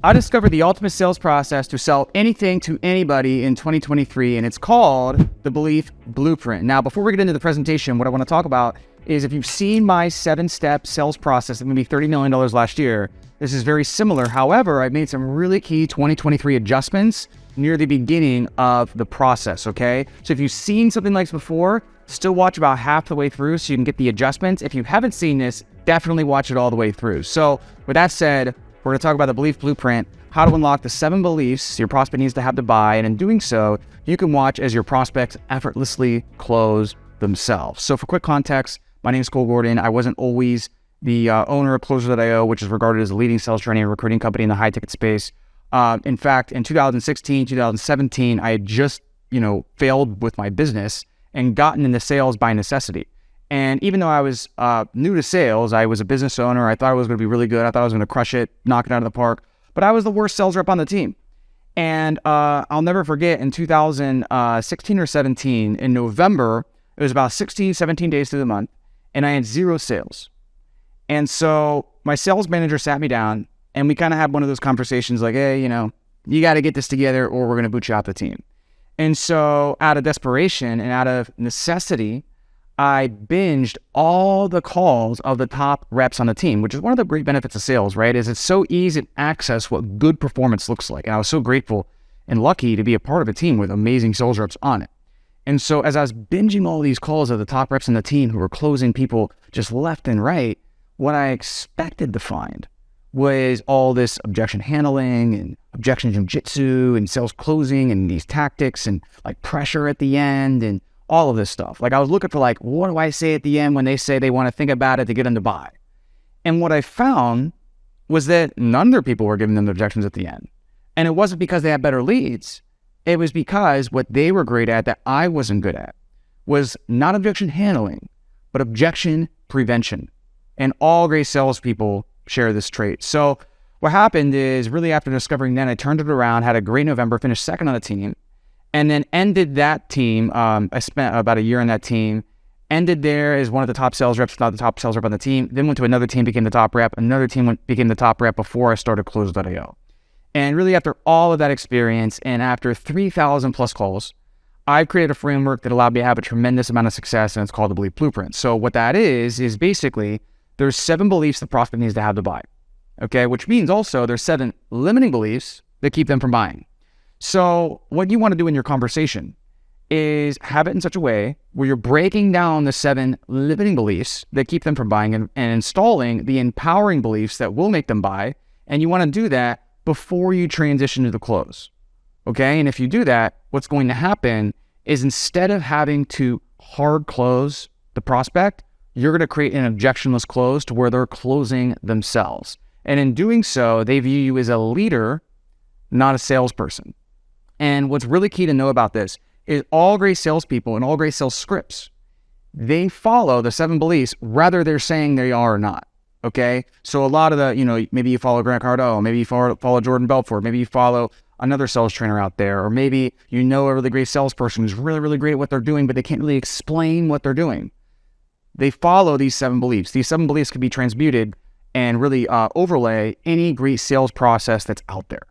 I discovered the ultimate sales process to sell anything to anybody in 2023, and it's called the Belief Blueprint. Now, before we get into the presentation, what I want to talk about is if you've seen my 7-step sales process that made me $30 million last year, this is very similar. However, I've made some really key 2023 adjustments near the beginning of the process, okay? So if you've seen something like this before, still watch about half the way through so you can get the adjustments. If you haven't seen this, definitely watch it all the way through. So with that said, we're going to talk about the Belief Blueprint, how to unlock the 7 beliefs your prospect needs to have to buy. And in doing so, you can watch as your prospects effortlessly close themselves. So for quick context, my name is Cole Gordon. I wasn't always the owner of Closer.io, which is regarded as a leading sales training and recruiting company in the high ticket space. In fact, in 2016, 2017, I had just, failed with my business and gotten into sales by necessity. And even though I was new to sales, I was a business owner. I thought I was going to be really good. I thought I was going to crush it, knock it out of the park. But I was the worst sales rep on the team. And I'll never forget in 2016 or 17, in November, it was about 16, 17 days through the month, and I had 0 sales. And so my sales manager sat me down, and we kind of had one of those conversations like, hey, you got to get this together or we're going to boot you out the team. And so out of desperation and out of necessity, I binged all the calls of the top reps on the team, which is one of the great benefits of sales, right? Is it's so easy to access what good performance looks like. And I was so grateful and lucky to be a part of a team with amazing sales reps on it. And so as I was binging all these calls of the top reps on the team who were closing people just left and right, what I expected to find was all this objection handling and objection jiu-jitsu and sales closing and these tactics and like pressure at the end and all of this stuff. Like I was looking for what do I say at the end when they say they want to think about it to get them to buy? And what I found was that none of their people were giving them the objections at the end. And it wasn't because they had better leads. It was because what they were great at that I wasn't good at was not objection handling, but objection prevention. And all great salespeople share this trait. So what happened is really after discovering that, I turned it around, had a great November, finished second on the team, and then ended that team. I spent about a year on that team, ended there as one of the top sales reps, not the top sales rep on the team, then went to another team, became the top rep, another team became the top rep before I started Closer.io. And really after all of that experience and after 3,000 plus calls, I've created a framework that allowed me to have a tremendous amount of success, and it's called the Belief Blueprint. So what that is basically there's 7 beliefs the prospect needs to have to buy, okay? Which means also there's 7 limiting beliefs that keep them from buying. So what you want to do in your conversation is have it in such a way where you're breaking down the 7 limiting beliefs that keep them from buying and installing the empowering beliefs that will make them buy. And you want to do that before you transition to the close, okay? And if you do that, what's going to happen is instead of having to hard close the prospect, you're going to create an objectionless close to where they're closing themselves. And in doing so, they view you as a leader, not a salesperson. And what's really key to know about this is all great salespeople and all great sales scripts, they follow the 7 beliefs, whether they're saying they are or not, okay? So a lot of the, maybe you follow Grant Cardone, maybe you follow Jordan Belfort, maybe you follow another sales trainer out there, or maybe a really great salesperson who's really, really great at what they're doing, but they can't really explain what they're doing. They follow these 7 beliefs. These 7 beliefs can be transmuted and really overlay any great sales process that's out there,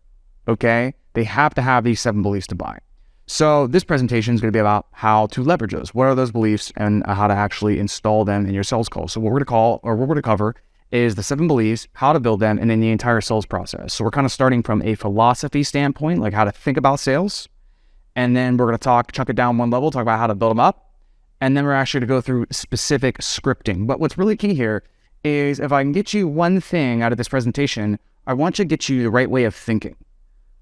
okay? They have to have these 7 beliefs to buy. So this presentation is going to be about how to leverage those. What are those beliefs and how to actually install them in your sales calls. So what we're going to cover is the 7 beliefs, how to build them, and then the entire sales process. So we're kind of starting from a philosophy standpoint, like how to think about sales. And then we're going to chunk it down one level, talk about how to build them up. And then we're actually going to go through specific scripting. But what's really key here is if I can get you one thing out of this presentation, I want to get you the right way of thinking,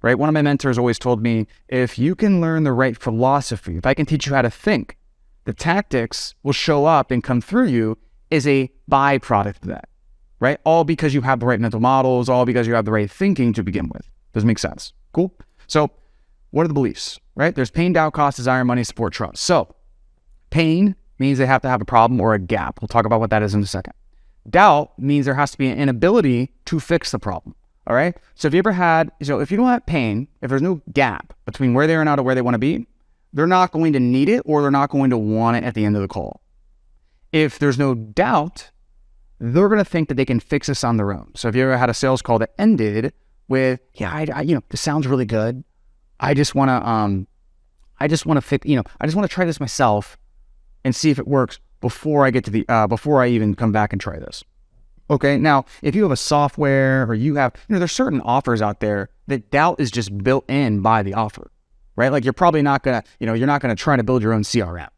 right? One of my mentors always told me, if you can learn the right philosophy, if I can teach you how to think, the tactics will show up and come through you as a byproduct of that, right? All because you have the right mental models, all because you have the right thinking to begin with. Does it make sense? Cool. So what are the beliefs, right? There's pain, doubt, cost, desire, money, support, trust. So pain means they have to have a problem or a gap. We'll talk about what that is in a second. Doubt means there has to be an inability to fix the problem. All right. So if you don't have pain, if there's no gap between where they are now to where they want to be, they're not going to need it or they're not going to want it at the end of the call. If there's no doubt, they're going to think that they can fix this on their own. So if you ever had a sales call that ended with, this sounds really good. I just want to I just want to try this myself and see if it works before I get to before I even come back and try this. Okay. Now, if you have a software or you have, there's certain offers out there that doubt is just built in by the offer, right? Like you're probably not going to, you're not going to try to build your own CRM.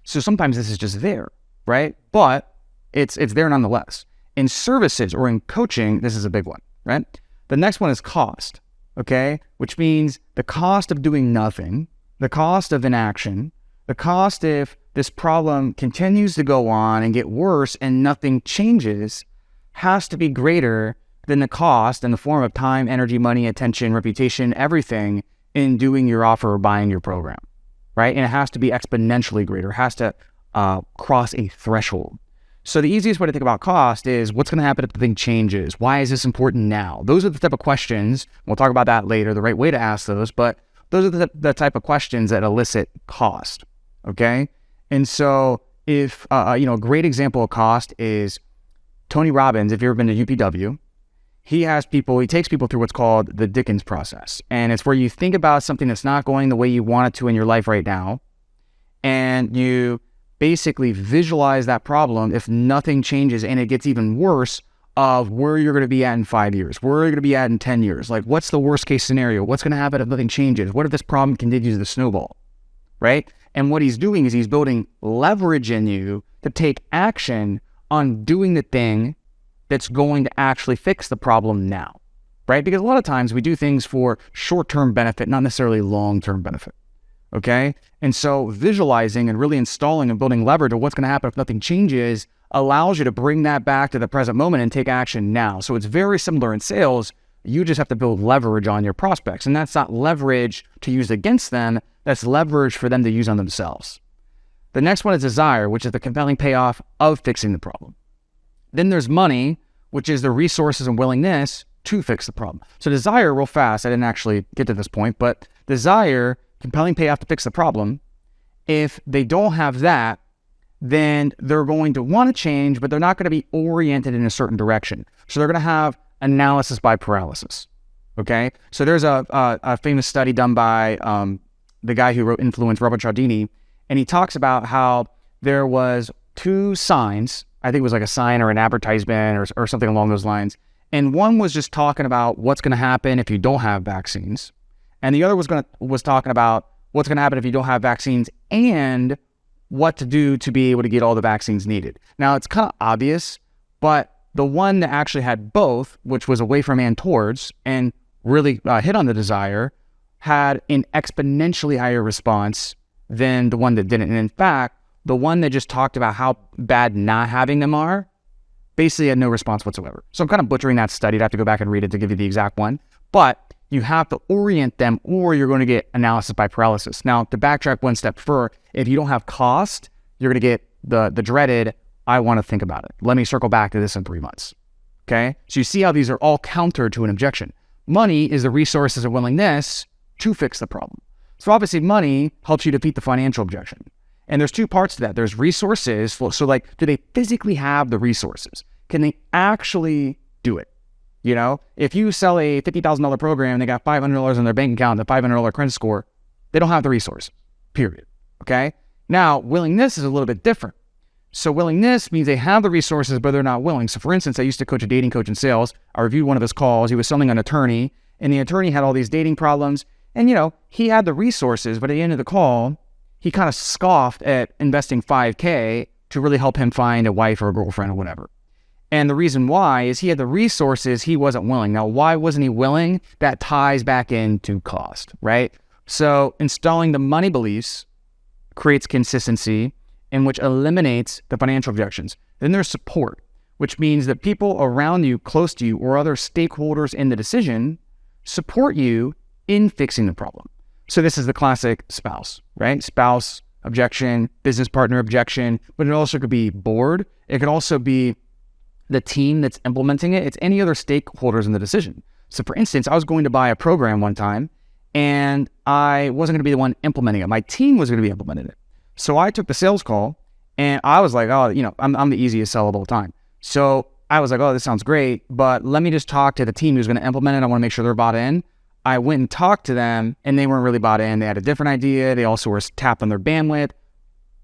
So sometimes this is just there, right? But it's there nonetheless. In services or in coaching, this is a big one, right? The next one is cost, okay? Which means the cost of doing nothing, the cost of inaction, the cost if this problem continues to go on and get worse and nothing changes has to be greater than the cost in the form of time, energy, money, attention, reputation, everything in doing your offer or buying your program, right? And it has to be exponentially greater. It has to cross a threshold. So the easiest way to think about cost is what's going to happen if the thing changes? Why is this important now? Those are the type of questions, we'll talk about that later, the right way to ask those, but those are the type of questions that elicit cost, okay? And so if, a great example of cost is Tony Robbins, if you've ever been to UPW, he takes people through what's called the Dickens process. And it's where you think about something that's not going the way you want it to in your life right now, and you basically visualize that problem if nothing changes and it gets even worse of where you're going to be at in 5 years, where you're going to be at in 10 years. Like, what's the worst case scenario? What's going to happen if nothing changes? What if this problem continues to snowball, right? And what he's doing is he's building leverage in you to take action on doing the thing that's going to actually fix the problem now, right? Because a lot of times we do things for short-term benefit, not necessarily long-term benefit, okay? And so visualizing and really installing and building leverage of what's going to happen if nothing changes allows you to bring that back to the present moment and take action now. So it's very similar in sales. You just have to build leverage on your prospects. And that's not leverage to use against them. That's leverage for them to use on themselves. The next one is desire, which is the compelling payoff of fixing the problem. Then there's money, which is the resources and willingness to fix the problem. So desire, real fast, I didn't actually get to this point, but desire, compelling payoff to fix the problem. If they don't have that, then they're going to want to change, but they're not going to be oriented in a certain direction. So they're going to have analysis by paralysis, okay? So there's a famous study done by the guy who wrote Influence, Robert Cialdini, and he talks about how there was 2 signs. I think it was like a sign or an advertisement or something along those lines. And one was just talking about what's going to happen if you don't have vaccines. And the other was talking about what's going to happen if you don't have vaccines and what to do to be able to get all the vaccines needed. Now, it's kind of obvious, but the one that actually had both, which was away from and towards, and really hit on the desire, had an exponentially higher response than the one that didn't. And in fact, the one that just talked about how bad not having them are basically had no response whatsoever. So I'm kind of butchering that study. I'd have to go back and read it to give you the exact one. But you have to orient them or you're going to get analysis by paralysis. Now, to backtrack one step further, if you don't have cost, you're going to get the dreaded, I want to think about it. Let me circle back to this in 3 months. Okay? So you see how these are all counter to an objection. Money is the resources and willingness to fix the problem. So obviously money helps you defeat the financial objection. And there's 2 parts to that. There's resources. So like, do they physically have the resources? Can they actually do it? If you sell a $50,000 program and they got $500 in their bank account, the $500 credit score, they don't have the resource, period. Okay? Now, willingness is a little bit different. So willingness means they have the resources, but they're not willing. So for instance, I used to coach a dating coach in sales. I reviewed one of his calls. He was selling an attorney, and the attorney had all these dating problems. And, he had the resources, but at the end of the call, he kind of scoffed at investing $5,000 to really help him find a wife or a girlfriend or whatever. And the reason why is he had the resources, he wasn't willing. Now, why wasn't he willing? That ties back into cost, right? So installing the money beliefs creates consistency, and which eliminates the financial objections. Then there's support, which means that people around you, close to you, or other stakeholders in the decision support you in fixing the problem. So this is the classic spouse, right? Spouse objection, business partner objection, but it also could be board. It could also be the team that's implementing it. It's any other stakeholders in the decision. So for instance, I was going to buy a program one time and I wasn't going to be the one implementing it. My team was going to be implementing it. So I took the sales call and I was like, I'm the easiest sell of all time. So I was like, oh, this sounds great, but let me just talk to the team who's going to implement it. I want to make sure they're bought in. I went and talked to them, and they weren't really bought in. They had a different idea. They also were tapped on their bandwidth.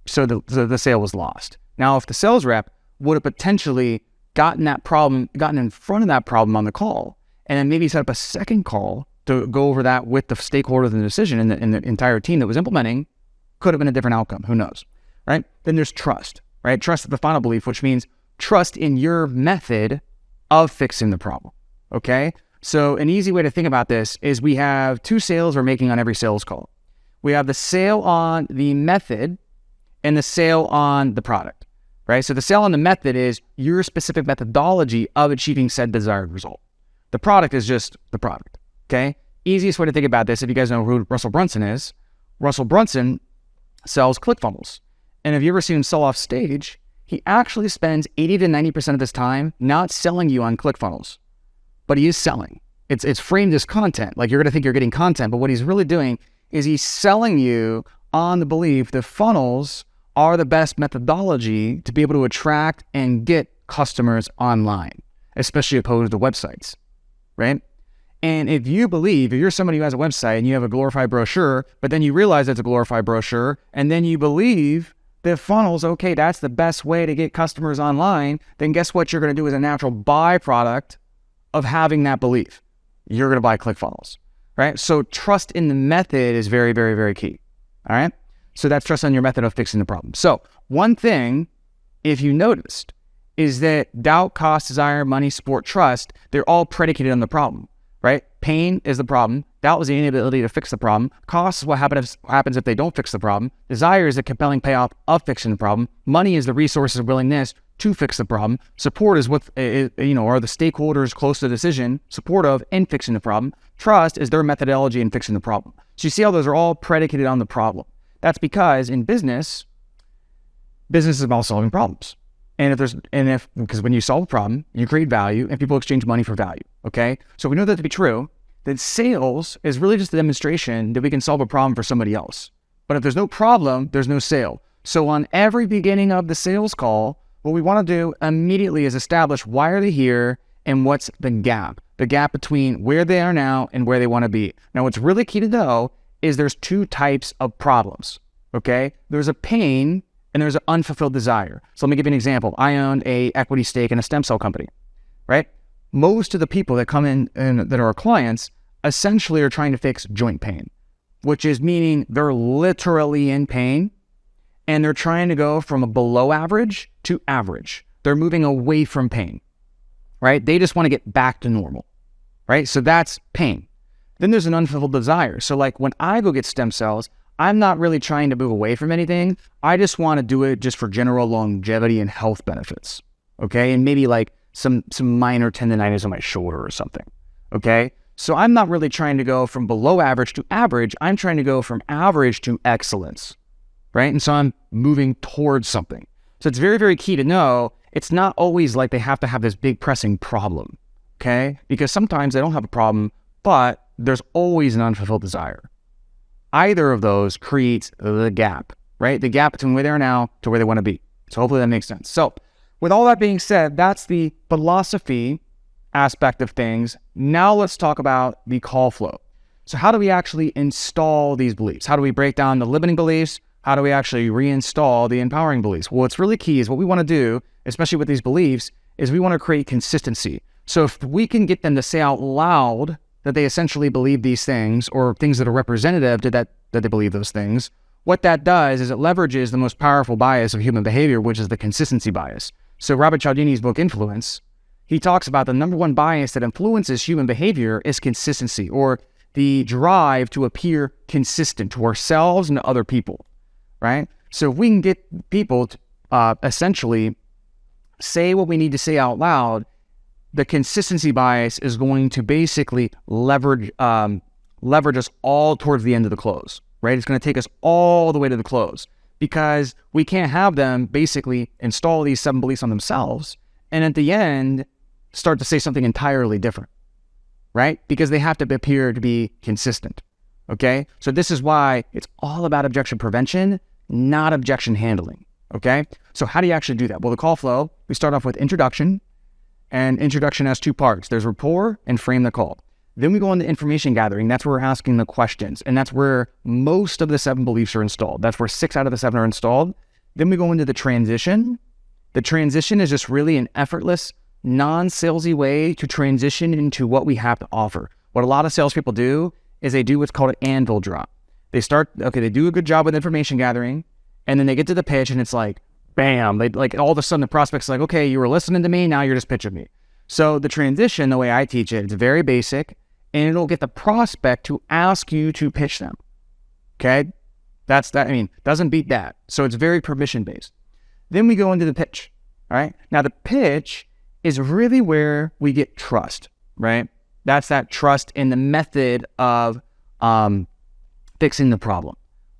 So the sale was lost. Now, if the sales rep would have potentially gotten in front of that problem on the call, and then maybe set up a second call to go over that with the stakeholders in the decision and the entire team that was implementing, could have been a different outcome. Who knows, right? Then there's trust, right? Trust is the final belief, which means trust in your method of fixing the problem, okay? So an easy way to think about this is we have 2 sales we're making on every sales call. We have the sale on the method and the sale on the product, right? So the sale on the method is your specific methodology of achieving said desired result. The product is just the product, okay? Easiest way to think about this, if you guys know who Russell Brunson is, Russell Brunson sells ClickFunnels. And if you ever seen him sell off stage, he actually spends 80 to 90% of his time not selling you on ClickFunnels, but he is selling. It's framed as content. Like, you're going to think you're getting content, but what he's really doing is he's selling you on the belief that funnels are the best methodology to be able to attract and get customers online, especially opposed to websites, right? And if you're somebody who has a website and you have a glorified brochure, but then you realize it's a glorified brochure, and then you believe that funnels, okay, that's the best way to get customers online, then guess what you're going to do as a natural byproduct of having that belief? You're going to buy ClickFunnels, right? So trust in the method is very, very, very key, all right? So that's trust on your method of fixing the problem. So one thing, if you noticed, is that doubt, cost, desire, money, support, trust, they're all predicated on the problem, right? Pain is the problem. Doubt is the inability to fix the problem. Cost is what happens if they don't fix the problem. Desire is the compelling payoff of fixing the problem. Money is the resources and willingness to fix the problem. Support is what, are the stakeholders close to the decision supportive in fixing the problem. Trust is their methodology in fixing the problem. So you see how those are all predicated on the problem. That's because in business is about solving problems. Because when you solve a problem, you create value and people exchange money for value, okay? So we know that to be true, that sales is really just a demonstration that we can solve a problem for somebody else. But if there's no problem, there's no sale. So on every beginning of the sales call, what we want to do immediately is establish why are they here and what's the gap between where they are now and where they want to be. Now, what's really key to know is there's 2 types of problems, okay? There's a pain and there's an unfulfilled desire. So let me give you an example. I own a equity stake in a stem cell company, right? Most of the people that come in and that are our clients essentially are trying to fix joint pain, which is meaning they're literally in pain and they're trying to go from a below average to average. They're moving away from pain, right? They just want to get back to normal, right? So that's pain. Then there's an unfulfilled desire. So like when I go get stem cells, I'm not really trying to move away from anything. I just want to do it just for general longevity and health benefits, okay? And maybe like some minor tendonitis on my shoulder or something, okay? So I'm not really trying to go from below average to average. I'm trying to go from average to excellence, right? And so I'm moving towards something. So it's very, very key to know it's not always like they have to have this big pressing problem, okay? Because sometimes they don't have a problem, but there's always an unfulfilled desire. Either of those creates the gap, right? The gap between where they are now to where they want to be. So hopefully that makes sense. So with all that being said, that's the philosophy aspect of things. Now let's talk about the call flow. So how do we actually install these beliefs? How do we break down the limiting beliefs? How do we actually reinstall the empowering beliefs? Well, what's really key is what we want to do, especially with these beliefs, is we want to create consistency. So if we can get them to say out loud that they essentially believe these things or things that are representative to that they believe those things, what that does is it leverages the most powerful bias of human behavior, which is the consistency bias. So Robert Cialdini's book, Influence, he talks about the number one bias that influences human behavior is consistency, or the drive to appear consistent to ourselves and to other people, right? So if we can get people to essentially say what we need to say out loud, the consistency bias is going to basically leverage us all towards the end of the close, right? It's going to take us all the way to the close because we can't have them basically install these 7 beliefs on themselves and at the end start to say something entirely different, right? Because they have to appear to be consistent, okay? So this is why it's all about objection prevention, not objection handling, okay? So how do you actually do that? Well, the call flow, we start off with introduction. And introduction has two parts. There's rapport and frame the call. Then we go into information gathering. That's where we're asking the questions. And that's where most of the 7 beliefs are installed. That's where 6 out of the 7 are installed. Then we go into the transition. The transition is just really an effortless, non-salesy way to transition into what we have to offer. What a lot of salespeople do is they do what's called an anvil drop. They do a good job with information gathering, and then they get to the pitch and it's like, bam, all of a sudden the prospect's like, okay, you were listening to me, now you're just pitching me. So the transition, the way I teach it, it's very basic, and it'll get the prospect to ask you to pitch them. Okay? Doesn't beat that. So it's very permission-based. Then we go into the pitch, all right? Now the pitch is really where we get trust, right? That's that trust in the method of fixing the problem,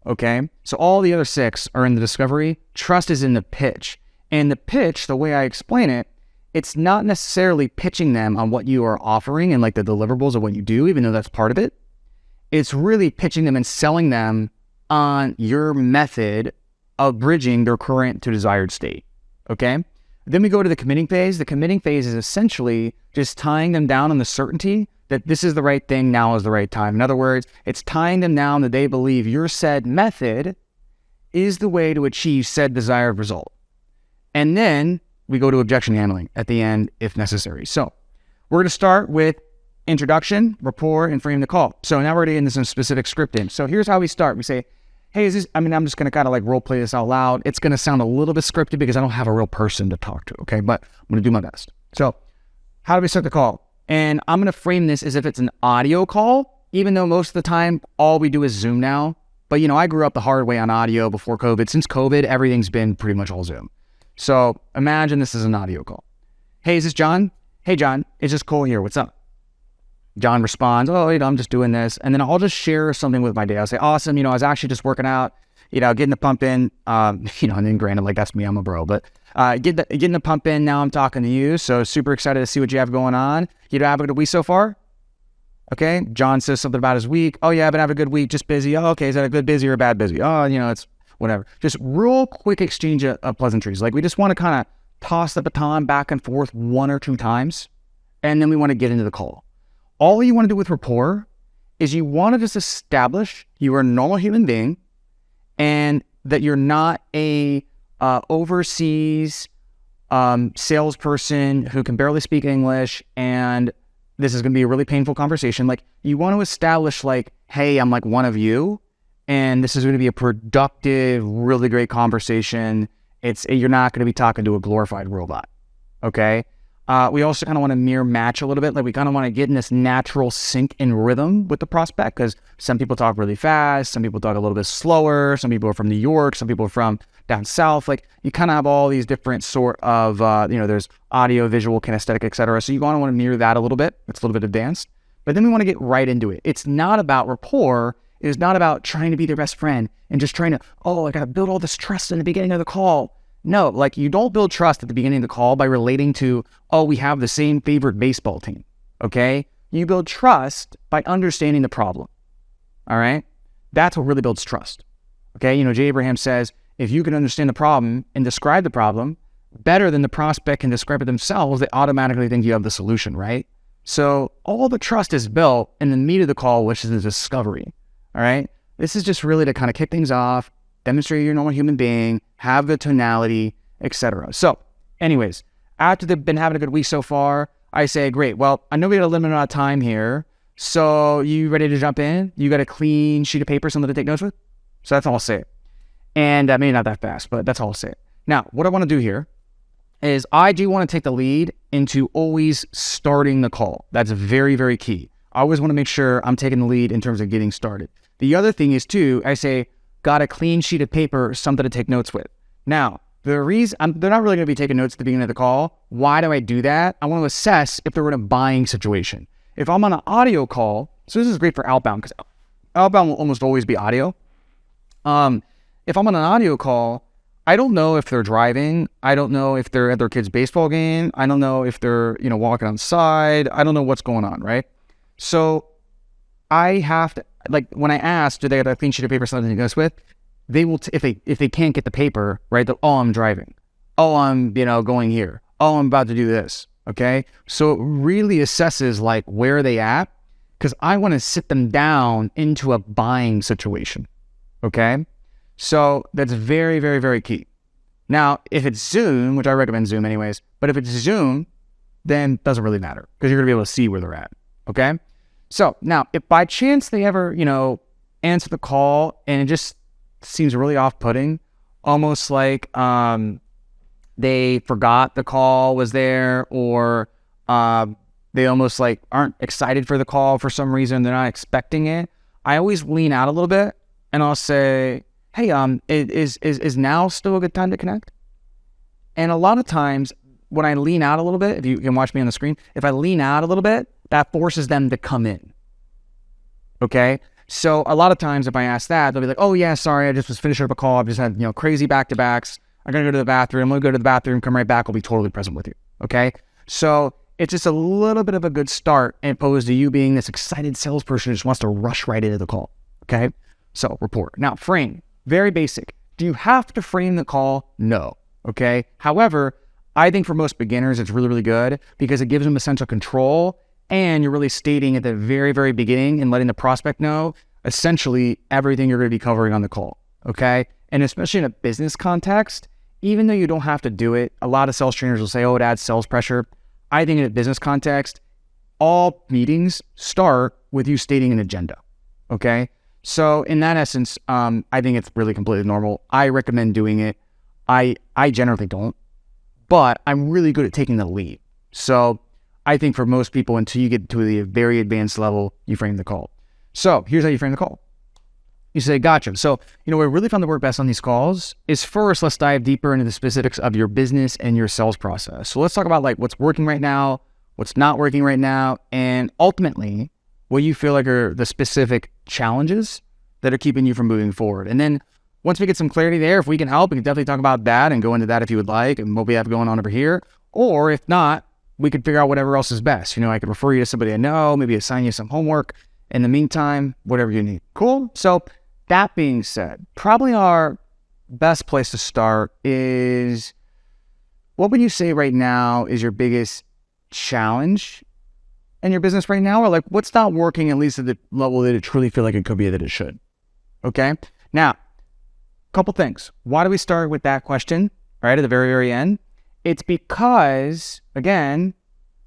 okay? So all the other 6 are in the discovery. Trust is in the pitch. And the pitch, the way I explain it, it's not necessarily pitching them on what you are offering and like the deliverables of what you do, even though that's part of it. It's really pitching them and selling them on your method of bridging their current to desired state, okay? Then we go to the committing phase. The committing phase is essentially just tying them down on the certainty that this is the right thing, now is the right time. In other words, it's tying them down that they believe your said method is the way to achieve said desired result. And then we go to objection handling at the end if necessary. So we're going to start with introduction, rapport, and frame the call. So now we're getting into some specific scripting. So here's how we start. We say, hey, I'm just going to kind of like role play this out loud. It's going to sound a little bit scripted because I don't have a real person to talk to, okay? But I'm going to do my best. So how do we start the call? And I'm going to frame this as if it's an audio call, even though most of the time, all we do is Zoom now. But, I grew up the hard way on audio before COVID. Since COVID, everything's been pretty much all Zoom. So imagine this is an audio call. Hey, is this John? Hey, John, it's just Cole here. What's up? John responds, oh, I'm just doing this. And then I'll just share something with my day. I'll say, awesome, I was actually just working out, getting the pump in, and then granted, like that's me, I'm a bro, but getting the pump in, now I'm talking to you. So super excited to see what you have going on. Having a good week so far? Okay. John says something about his week. Oh yeah, I've been having a good week, just busy. Oh, okay. Is that a good busy or a bad busy? Oh, it's whatever. Just real quick exchange of pleasantries. Like we just want to kind of toss the baton back and forth 1 or 2 times. And then we want to get into the call. All you want to do with rapport is you want to just establish you are a normal human being and that you're not a overseas salesperson who can barely speak English, and this is going to be a really painful conversation. Like you want to establish like, hey, I'm like one of you, and this is going to be a productive, really great conversation. You're not going to be talking to a glorified robot, okay? We also kind of want to mirror match a little bit. Like we kind of want to get in this natural sync and rhythm with the prospect because some people talk really fast, some people talk a little bit slower, some people are from New York, some people are from down south. Like you kind of have all these different sort of, there's audio, visual, kinesthetic, etc. So you want to mirror that a little bit. It's a little bit advanced. But then we want to get right into it. It's not about rapport. It is not about trying to be their best friend and just trying to, I got to build all this trust in the beginning of the call. No, like you don't build trust at the beginning of the call by relating to, we have the same favorite baseball team, okay? You build trust by understanding the problem, all right? That's what really builds trust, okay? Jay Abraham says, if you can understand the problem and describe the problem better than the prospect can describe it themselves, they automatically think you have the solution, right? So all the trust is built in the meat of the call, which is the discovery, all right? This is just really to kind of kick things off, demonstrate you're a normal human being, have the tonality, etc. So anyways, after they've been having a good week so far, I say, great, well, I know we got a limited amount of time here, so you ready to jump in? You got a clean sheet of paper, something to take notes with? So that's all I'll say. And maybe not that fast, but that's all I'll say. Now, what I want to do here is I do want to take the lead into always starting the call. That's very, very key. I always want to make sure I'm taking the lead in terms of getting started. The other thing is too, I say, got a clean sheet of paper, something to take notes with. Now, the reason they're not really going to be taking notes at the beginning of the call. Why do I do that? I want to assess if they're in a buying situation. If I'm on an audio call, so this is great for outbound because outbound will almost always be audio. If I'm on an audio call, I don't know if they're driving. I don't know if they're at their kid's baseball game. I don't know if they're, walking outside. I don't know what's going on, right? So I have to, like when I ask, do they have a clean sheet of paper something to go with? They will, if they can't get the paper, right? I'm driving. I'm, going here. I'm about to do this. Okay. So it really assesses like where are they at, because I want to sit them down into a buying situation. Okay. So that's very, very, very key. Now, if it's Zoom, which I recommend Zoom anyways, but if it's Zoom, then it doesn't really matter because you're going to be able to see where they're at. Okay. So now if by chance they ever, answer the call and it just seems really off-putting, almost like they forgot the call was there, or they almost like aren't excited for the call for some reason, they're not expecting it, I always lean out a little bit and I'll say, hey, is now still a good time to connect? And a lot of times when I lean out a little bit, if you can watch me on the screen, if I lean out a little bit, that forces them to come in. Okay. So a lot of times if I ask that, they'll be like, oh yeah, sorry, I just was finishing up a call. I've just had, crazy back-to-backs. I'm going to go to the bathroom. I'm going to go to the bathroom, come right back. I'll be totally present with you. Okay. So it's just a little bit of a good start as opposed to you being this excited salesperson who just wants to rush right into the call. Okay. So rapport. Now frame, very basic. Do you have to frame the call? No. Okay. However, I think for most beginners, it's really, really good because it gives them a sense of control, and you're really stating at the very, very beginning and letting the prospect know essentially everything you're going to be covering on the call. Okay. And especially in a business context, even though you don't have to do it, a lot of sales trainers will say, oh, it adds sales pressure. I think in a business context, all meetings start with you stating an agenda. Okay. So in that essence, I think it's really completely normal. I recommend doing it. I generally don't, but I'm really good at taking the lead. So I think for most people, until you get to the very advanced level, you frame the call. So here's how you frame the call. You say, gotcha. So, what I really found to work best on these calls is first, let's dive deeper into the specifics of your business and your sales process. So let's talk about like what's working right now, what's not working right now, and ultimately what you feel like are the specific challenges that are keeping you from moving forward. And then once we get some clarity there, if we can help, we can definitely talk about that and go into that if you would like and what we have going on over here. Or if not, we could figure out whatever else is best. I could refer you to somebody I know, maybe assign you some homework. In the meantime, whatever you need. Cool. So that being said, probably our best place to start is, what would you say right now is your biggest challenge in your business right now? Or like what's not working, at least at the level that it truly feel like it could be that it should? Okay. Now, couple things. Why do we start with that question right at the very, very end? It's because, again,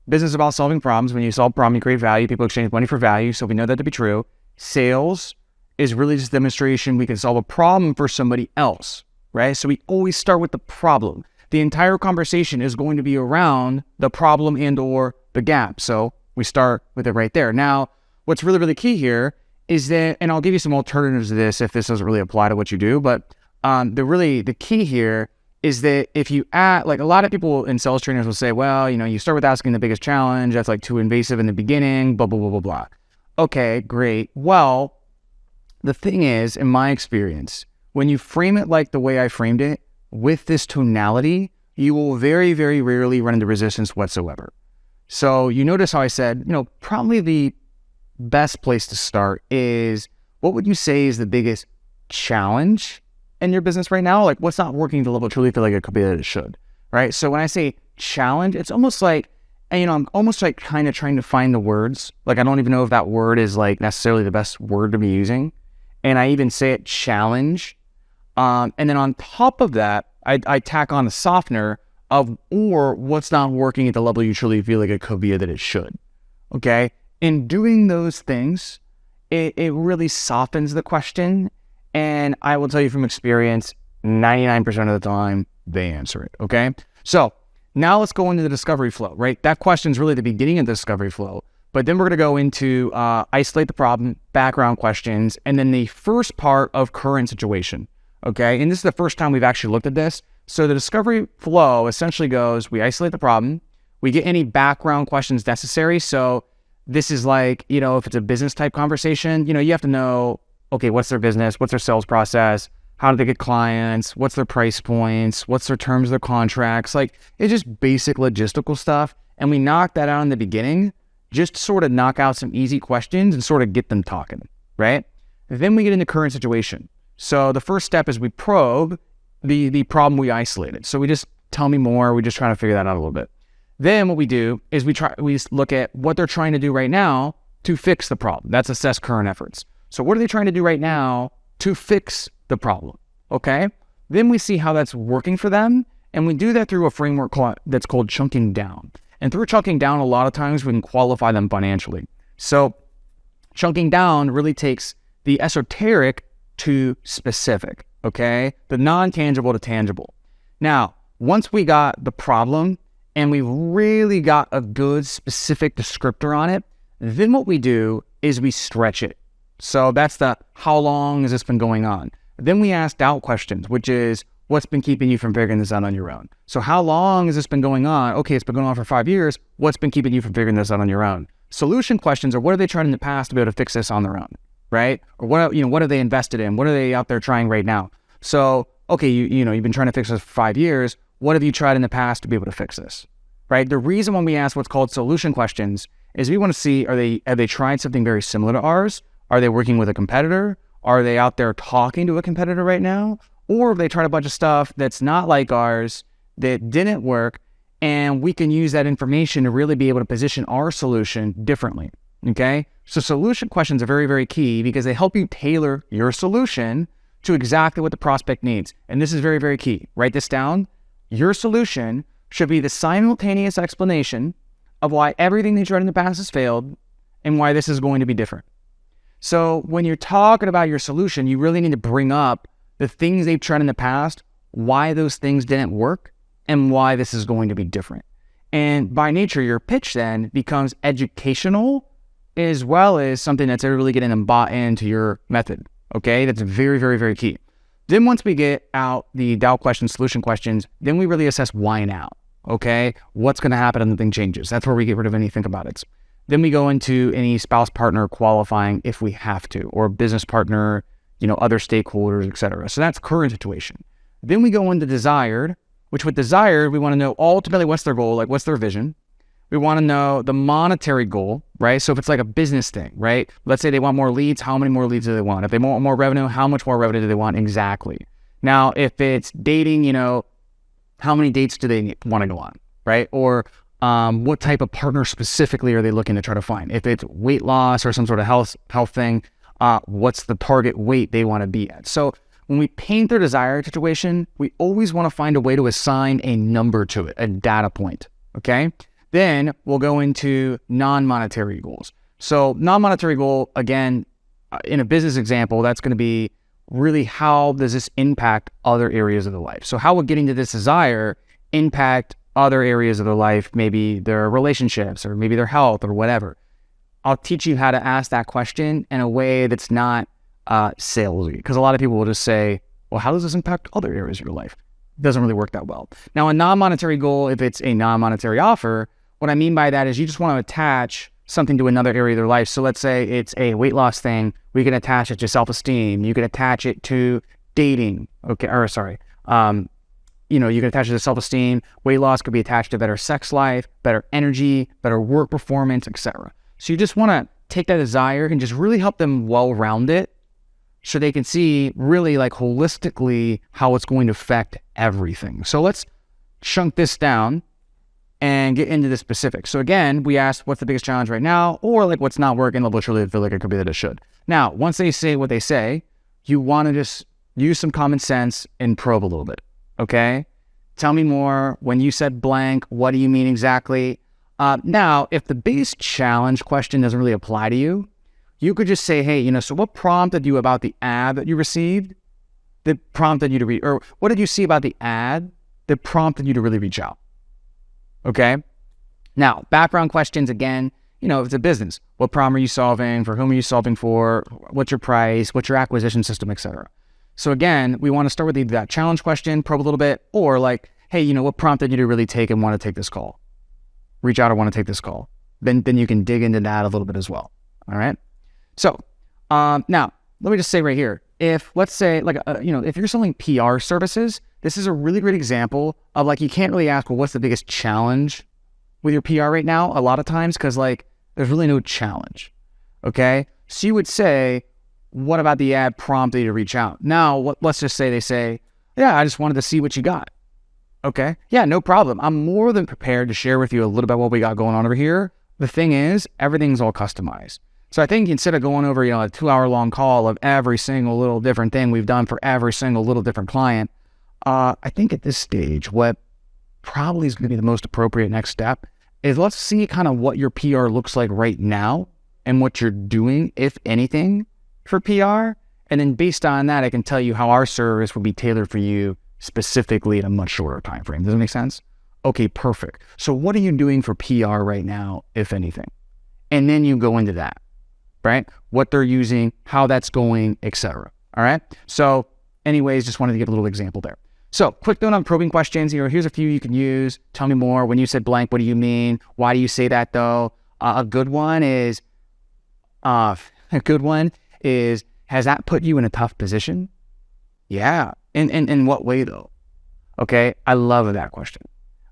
business is about solving problems. When you solve a problem, you create value. People exchange money for value. So we know that to be true. Sales is really just a demonstration we can solve a problem for somebody else, right? So we always start with the problem. The entire conversation is going to be around the problem and or the gap. So we start with it right there. Now, what's really, really key here is that, and I'll give you some alternatives to this if this doesn't really apply to what you do, but the key here is that if you add, like a lot of people in sales trainers will say, well, you start with asking the biggest challenge. That's like too invasive in the beginning, blah, blah, blah, blah, blah. Okay, great. Well, the thing is, in my experience, when you frame it like the way I framed it, with this tonality, you will very, very rarely run into resistance whatsoever. So you notice how I said, probably the best place to start is, what would you say is the biggest challenge in your business right now? Like what's not working to the level you truly feel like it could be that it should, right? So when I say challenge, it's almost like, I'm almost like kind of trying to find the words. Like I don't even know if that word is like necessarily the best word to be using. And I even say it challenge. And then on top of that, I tack on a softener of, or what's not working at the level you truly feel like it could be that it should. Okay. In doing those things, it really softens the question. And I will tell you from experience, 99% of the time, they answer it, okay? So now let's go into the discovery flow, right? That question is really the beginning of the discovery flow. But then we're going to go into isolate the problem, background questions, and then the first part of current situation, okay? And this is the first time we've actually looked at this. So the discovery flow essentially goes, we isolate the problem, we get any background questions necessary. So this is like, if it's a business type conversation, you have to know, okay, what's their business? What's their sales process? How do they get clients? What's their price points? What's their terms of their contracts? Like, it's just basic logistical stuff. And we knock that out in the beginning, just to sort of knock out some easy questions and sort of get them talking, right? Then we get into current situation. So the first step is we probe the problem we isolated. So we just tell me more. We're just trying to figure that out a little bit. Then what we do is we look at what they're trying to do right now to fix the problem. That's assess current efforts. So what are they trying to do right now to fix the problem? Okay. Then we see how that's working for them. And we do that through a framework that's called chunking down. And through chunking down, a lot of times we can qualify them financially. So chunking down really takes the esoteric to specific, okay? The non-tangible to tangible. Now, once we got the problem and we really got a good specific descriptor on it, then what we do is we stretch it. So that's the how long has this been going on? Then we ask doubt questions, which is what's been keeping you from figuring this out on your own? So how long has this been going on? Okay, it's been going on for 5 years. What's been keeping you from figuring this out on your own? Solution questions are what have they tried in the past to be able to fix this on their own, right? Or what have they invested in? What are they out there trying right now? So, okay, you've been trying to fix this for 5 years. What have you tried in the past to be able to fix this, right? The reason when we ask what's called solution questions is we want to see, have they tried something very similar to ours? Are they working with a competitor? Are they out there talking to a competitor right now? Or have they tried a bunch of stuff that's not like ours, that didn't work, and we can use that information to really be able to position our solution differently, okay? So solution questions are very, very key because they help you tailor your solution to exactly what the prospect needs. And this is very, very key. Write this down. Your solution should be the simultaneous explanation of why everything they tried in the past has failed and why this is going to be different. So when you're talking about your solution, you really need to bring up the things they've tried in the past, why those things didn't work, and why this is going to be different. And by nature, your pitch then becomes educational as well as something that's really getting them bought into your method, okay? That's very, very, very key. Then once we get out the doubt questions, solution questions, then we really assess why now, okay? What's gonna happen when the thing changes? That's where we get rid of any think about it. Then we go into any spouse partner qualifying if we have to, or business partner, other stakeholders, etc. So that's current situation. Then we go into desired, which with desired, we want to know ultimately what's their goal, like what's their vision. We want to know the monetary goal, right? So if it's like a business thing, right? Let's say they want more leads, how many more leads do they want? If they want more revenue, how much more revenue do they want exactly? Now, if it's dating, how many dates do they want to go on, right? Or what type of partner specifically are they looking to try to find? If it's weight loss or some sort of health thing, what's the target weight they want to be at? So when we paint their desired situation, we always want to find a way to assign a number to it, a data point, okay? Then we'll go into non-monetary goals. So non-monetary goal, again, in a business example, that's going to be really how does this impact other areas of their life? So how would getting to this desire impact other areas of their life, maybe their relationships or maybe their health or whatever? I'll teach you how to ask that question in a way that's not salesy, because a lot of people will just say, well, how does this impact other areas of your life? It doesn't really work that well. Now, a non-monetary goal, if it's a non-monetary offer, what I mean by that is you just want to attach something to another area of their life. So let's say it's a weight loss thing. We can attach it to self-esteem. You can attach it to dating. Okay, or sorry. You can attach it to self-esteem. Weight loss could be attached to better sex life, better energy, better work performance, etc. So you just want to take that desire and just really help them well-round it so they can see really like holistically how it's going to affect everything. So let's chunk this down and get into the specifics. So again, we asked what's the biggest challenge right now, or like what's not working, they'll literally feel like it could be that it should. Now, once they say what they say, you want to just use some common sense and probe a little bit, okay? Tell me more. When you said blank, what do you mean exactly? Now, if the biggest challenge question doesn't really apply to you, you could just say, hey, so what prompted you about the ad that you received that prompted you to read, or what did you see about the ad that prompted you to really reach out? Okay. Now, background questions, again, if it's a business, what problem are you solving? For whom are you solving for? What's your price? What's your acquisition system, etc. So again, we want to start with either that challenge question, probe a little bit, or like, hey, what prompted you to really take and want to take this call? Reach out or want to take this call. Then you can dig into that a little bit as well. All right. So now let me just say right here, if let's say if you're selling PR services, this is a really great example of like, you can't really ask, well, what's the biggest challenge with your PR right now? A lot of times, because like there's really no challenge. Okay. So you would say, what about the ad prompted you to reach out? Now, let's just say they say, yeah, I just wanted to see what you got. Okay. Yeah, no problem. I'm more than prepared to share with you a little bit what we got going on over here. The thing is, everything's all customized. So I think instead of going over, a 2-hour long call of every single little different thing we've done for every single little different client, I think at this stage, what probably is going to be the most appropriate next step is let's see kind of what your PR looks like right now and what you're doing, if anything, for PR. And then based on that, I can tell you how our service would be tailored for you specifically in a much shorter time frame. Does that make sense? Okay, perfect. So what are you doing for PR right now, if anything? And then you go into that, right? What they're using, how that's going, etc. All right? So anyways, just wanted to give a little example there. So quick note on probing questions. Here's a few you can use. Tell me more. When you said blank, what do you mean? Why do you say that though? A good one is, has that put you in a tough position? Yeah. In what way though? Okay. I love that question.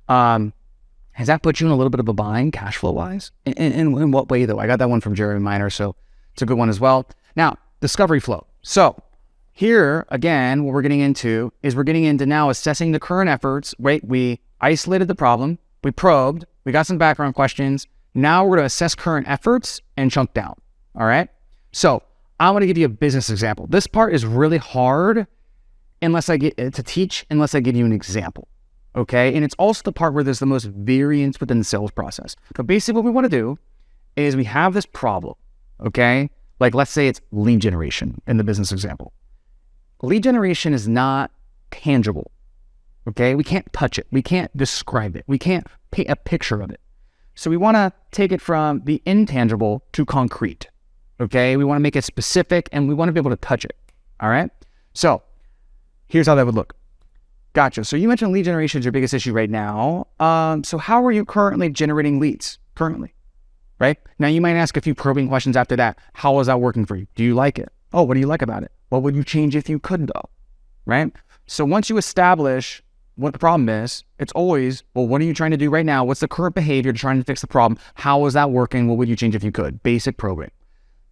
Has that put you in a little bit of a bind cash flow wise? In what way though? I got that one from Jeremy Miner, so it's a good one as well. Now, discovery flow. So here, again, what we're getting into is now assessing the current efforts, right? We isolated the problem, we probed, we got some background questions. Now we're going to assess current efforts and chunk down, all right? So I'm going to give you a business example. This part is really hard unless I give you an example, okay? And it's also the part where there's the most variance within the sales process. But basically what we want to do is we have this problem, okay? Like let's say it's lead generation in the business example. Lead generation is not tangible, okay? We can't touch it. We can't describe it. We can't paint a picture of it. So we want to take it from the intangible to concrete, okay? We want to make it specific and we want to be able to touch it, all right? So here's how that would look. Gotcha. So you mentioned lead generation is your biggest issue right now. So how are you currently generating leads currently, right? Now you might ask a few probing questions after that. How is that working for you? Do you like it? Oh, what do you like about it? What would you change if you could though, right? So once you establish what the problem is, it's always, well, what are you trying to do right now? What's the current behavior trying to fix the problem? How is that working? What would you change if you could? Basic probing.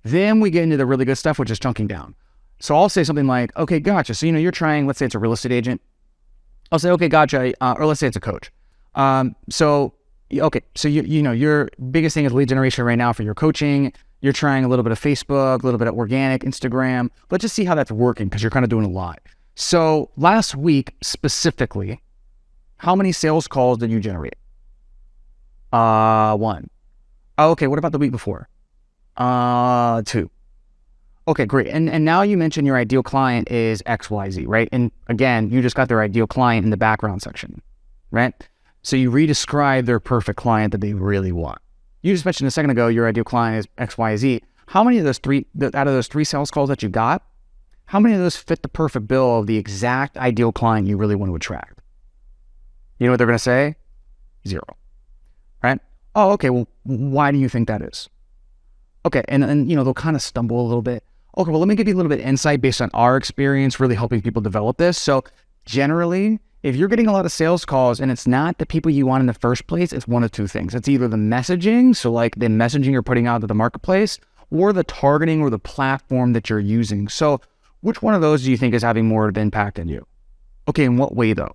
Then we get into the really good stuff, which is chunking down. So I'll say something like, okay, gotcha. So, you're trying, let's say it's a real estate agent. I'll say, okay, gotcha. Or let's say it's a coach. So your biggest thing is lead generation right now for your coaching. You're trying a little bit of Facebook, a little bit of organic, Instagram. Let's just see how that's working because you're kind of doing a lot. So last week specifically, how many sales calls did you generate? 1. Okay, what about the week before? 2. Okay, great. And now you mentioned your ideal client is XYZ, right? And again, you just got their ideal client in the background section, right? So you re-describe their perfect client that they really want. You just mentioned a second ago, your ideal client is XYZ. How many of those out of those 3 sales calls that you got, how many of those fit the perfect bill of the exact ideal client you really want to attract? You know what they're going to say? 0, right? Oh, okay. Well, why do you think that is? Okay. And they'll kind of stumble a little bit. Okay. Well, let me give you a little bit of insight based on our experience really helping people develop this. So generally, if you're getting a lot of sales calls and it's not the people you want in the first place, it's one of 2 things. It's either the messaging, so like the messaging you're putting out to the marketplace, or the targeting or the platform that you're using. So which one of those do you think is having more of an impact on you? Okay, in what way though,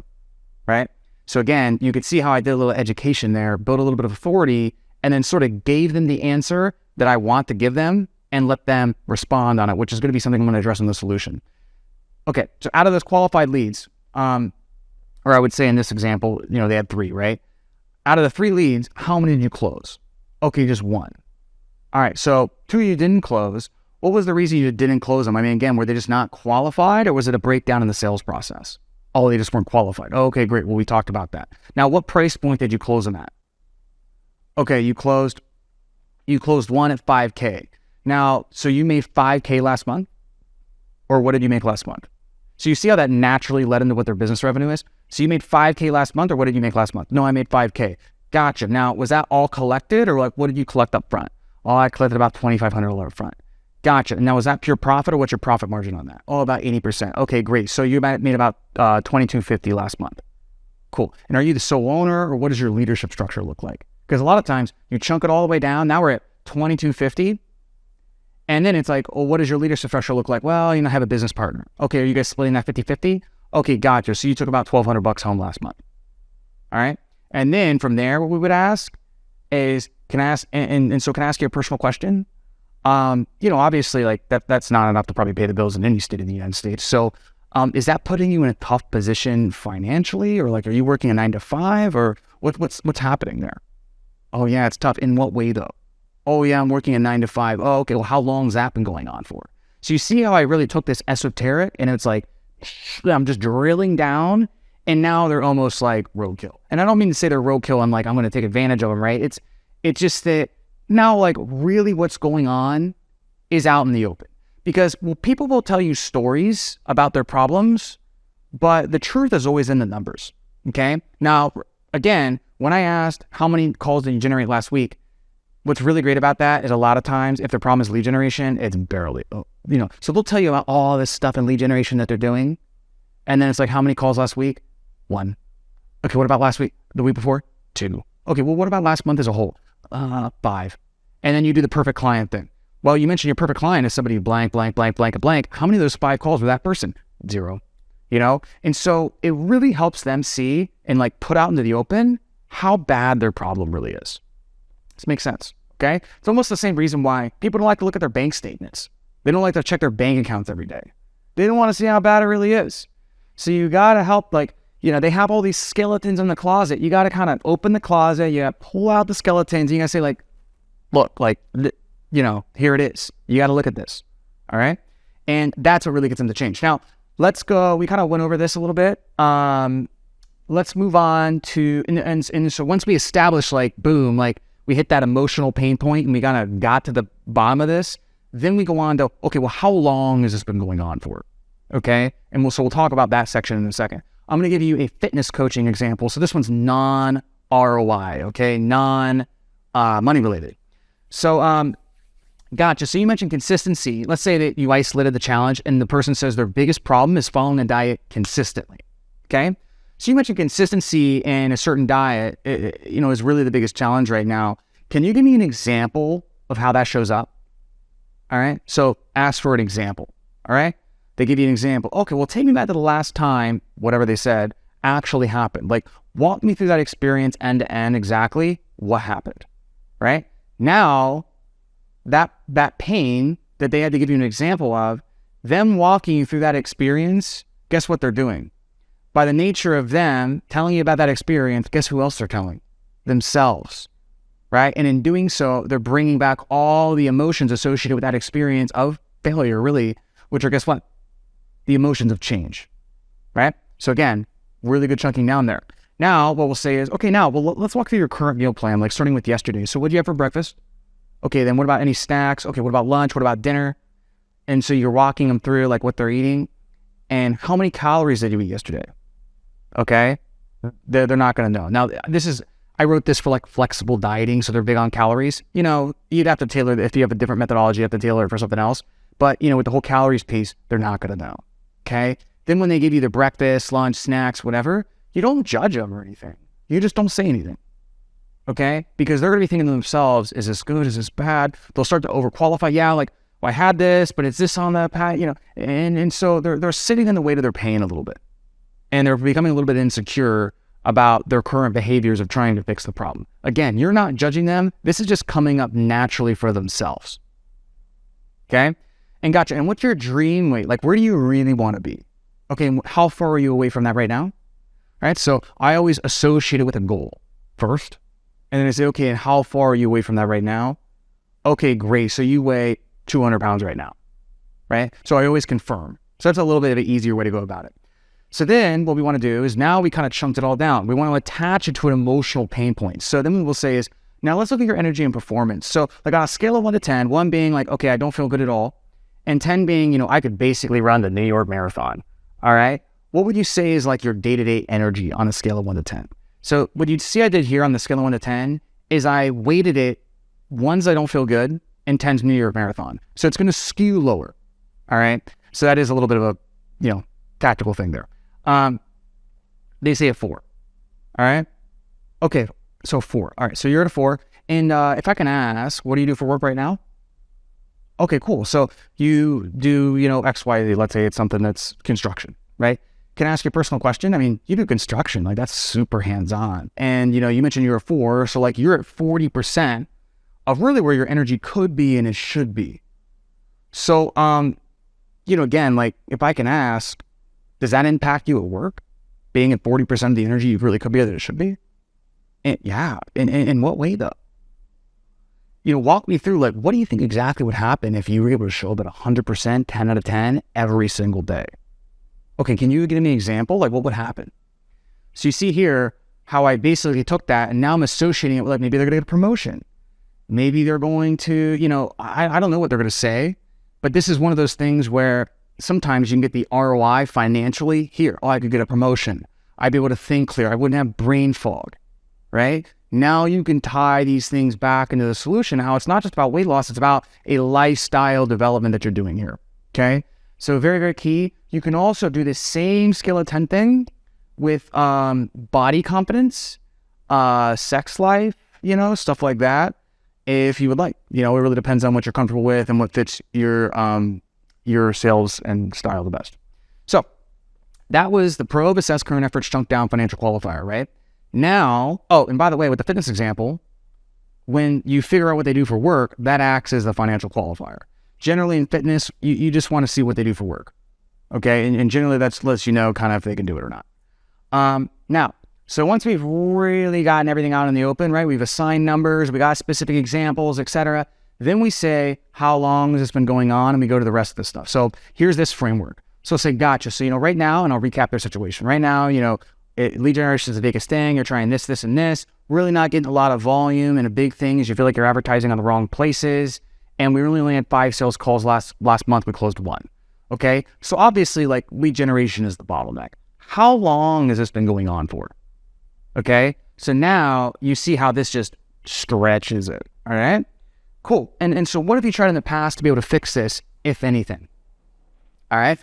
right? So again, you could see how I did a little education there, built a little bit of authority, and then sort of gave them the answer that I want to give them and let them respond on it, which is going to be something I'm going to address in the solution. Okay, so out of those qualified leads, or I would say in this example, they had 3, right? Out of the 3 leads, how many did you close? Okay, just 1. All right, so 2 you didn't close. What was the reason you didn't close them? I mean, again, were they just not qualified or was it a breakdown in the sales process? Oh, they just weren't qualified. Okay, great. Well, we talked about that. Now, what price point did you close them at? Okay, you closed one at $5K. Now, so you made $5K last month? Or what did you make last month? So you see how that naturally led into what their business revenue is? So you made $5K last month, or what did you make last month? No, I made $5K. Gotcha. Now, was that all collected, or like what did you collect up front? Oh, I collected about $2,500 up front. Gotcha. Now, was that pure profit, or what's your profit margin on that? Oh, about 80%. Okay, great. So you made about $2,250 last month. Cool. And are you the sole owner, or what does your leadership structure look like? Because a lot of times you chunk it all the way down. Now we're at $2,250. And then it's like, oh, what does your leadership structure look like? Well, I have a business partner. Okay, are you guys splitting that 50-50? Okay, gotcha. So you took about $1,200 home last month. All right. And then from there, what we would ask is, can I ask, so can I ask you a personal question? Obviously like that's not enough to probably pay the bills in any state in the United States. So, is that putting you in a tough position financially, or like, are you working a 9 to 5, or what's happening there? Oh yeah, it's tough. In what way though? Oh yeah, I'm working a 9 to 5. Oh, okay. Well, how long has that been going on for? So you see how I really took this esoteric and it's like, I'm just drilling down, and now they're almost like roadkill. And I don't mean to say they're roadkill. I'm going to take advantage of them, right? It's just that now, like, really what's going on is out in the open. Because people will tell you stories about their problems, but the truth is always in the numbers, okay? Now, again, when I asked how many calls did you generate last week, what's really great about that is a lot of times if their problem is lead generation, it's barely, so they'll tell you about all this stuff in lead generation that they're doing. And then it's like, how many calls last week? 1. Okay, what about last week? The week before? 2. Okay, well, what about last month as a whole? 5. And then you do the perfect client thing. Well, you mentioned your perfect client is somebody blank, blank, blank, blank, blank. How many of those 5 calls were that person? 0. And so it really helps them see and like put out into the open how bad their problem really is. This makes sense, okay? It's almost the same reason why people don't like to look at their bank statements. They don't like to check their bank accounts every day. They don't want to see how bad it really is. So you got to help, like, they have all these skeletons in the closet. You got to kind of open the closet. You got to pull out the skeletons. And you got to say, like, look, like, here it is. You got to look at this. All right. And that's what really gets them to change. Now, let's go. We kind of went over this a little bit. Let's move on to, and so once we establish, like, boom, like we hit that emotional pain point and we kind of got to the bottom of this, then we go on to, okay, well, how long has this been going on for? Okay. And we'll talk about that section in a second. I'm going to give you a fitness coaching example. So this one's non-ROI, okay? Non-money related. So, gotcha. So you mentioned consistency. Let's say that you isolated the challenge and the person says their biggest problem is following a diet consistently, okay? So you mentioned consistency in a certain diet, is really the biggest challenge right now. Can you give me an example of how that shows up? All right. So ask for an example. All right. They give you an example. Okay, well, take me back to the last time, whatever they said, actually happened. Like, walk me through that experience end to end, exactly what happened, right? Now, that pain that they had to give you an example of, them walking you through that experience, guess what they're doing? By the nature of them telling you about that experience, guess who else they're telling? Themselves, right? And in doing so, they're bringing back all the emotions associated with that experience of failure, really, which are, guess what? The emotions of change, right? So again, really good chunking down there. Now, what we'll say is, okay, let's walk through your current meal plan, like starting with yesterday. So what did you have for breakfast? Okay, then what about any snacks? Okay, what about lunch? What about dinner? And so you're walking them through like what they're eating and how many calories did you eat yesterday? Okay, they're not going to know. Now, I wrote this for like flexible dieting, so they're big on calories. You'd have to tailor it. If you have a different methodology, you have to tailor it for something else. But, with the whole calories piece, they're not going to know. Okay. Then when they give you the breakfast, lunch, snacks, whatever, you don't judge them or anything. You just don't say anything. Okay. Because they're going to be thinking to themselves, is this good? Is this bad? They'll start to overqualify. Yeah. Like, well, I had this, but it's this on the pad, and so they're sitting in the weight of their pain a little bit, and they're becoming a little bit insecure about their current behaviors of trying to fix the problem. Again, you're not judging them. This is just coming up naturally for themselves. Okay. And gotcha. And what's your dream weight? Like, where do you really want to be? Okay. And how far are you away from that right now? All right. So I always associate it with a goal first. And then I say, okay, and how far are you away from that right now? Okay, great. So you weigh 200 pounds right now. Right. So I always confirm. So that's a little bit of an easier way to go about it. So then what we want to do is now we kind of chunked it all down. We want to attach it to an emotional pain point. So then what we'll say is, now let's look at your energy and performance. So like on a scale of 1 to 10, 1 being like, okay, I don't feel good at all. And 10 being, I could basically run the New York Marathon. All right. What would you say is like your day-to-day energy on a scale of 1 to 10? So what you'd see I did here on the scale of 1 to 10 is I weighted it. 1's I don't feel good and 10's New York Marathon. So it's going to skew lower. All right. So that is a little bit of a, tactical thing there. They say a 4. All right. Okay. So 4. All right. So you're at a 4. And if I can ask, what do you do for work right now? Okay, cool. So you do, X, Y, Z. Let's say it's something that's construction, right? can I ask you a personal question? I mean, you do construction, like that's super hands-on. And, you mentioned you're a 4, so like you're at 40% of really where your energy could be and it should be. So, again, like if I can ask, does that impact you at work? Being at 40% of the energy you really could be that it should be? And yeah. In what way though? Walk me through, like, what do you think exactly would happen if you were able to show up at 100%, 10 out of 10 every single day? Okay, can you give me an example? Like, what would happen? So you see here how I basically took that and now I'm associating it with, like, maybe they're going to get a promotion. Maybe they're going to, I don't know what they're going to say, but this is one of those things where sometimes you can get the ROI financially here. Oh, I could get a promotion. I'd be able to think clear. I wouldn't have brain fog, right? Now you can tie these things back into the solution. How it's not just about weight loss, it's about a lifestyle development that you're doing here, okay? So very, very key. You can also do the same scale of 10 thing with body confidence, sex life, stuff like that, if you would like. It really depends on what you're comfortable with and what fits your sales and style the best. So that was the probe, assess current efforts, chunk down, financial qualifier, right? Now, and by the way, with the fitness example, when you figure out what they do for work, that acts as the financial qualifier. Generally in fitness, you just want to see what they do for work, okay? And generally that lets you know kind of if they can do it or not. Now, so once we've really gotten everything out in the open, right? We've assigned numbers, we got specific examples, etc. Then we say, how long has this been going on? And we go to the rest of the stuff. So here's this framework. So say, gotcha. So, right now, and I'll recap their situation. Right now, lead generation is the biggest thing. You're trying this, this, and this. Really not getting a lot of volume. And a big thing is you feel like you're advertising on the wrong places. And we really only had 5 sales calls last month. We closed 1. Okay. So obviously, like, lead generation is the bottleneck. How long has this been going on for? Okay. So now you see how this just stretches it. All right. Cool. And so what have you tried in the past to be able to fix this, if anything? All right.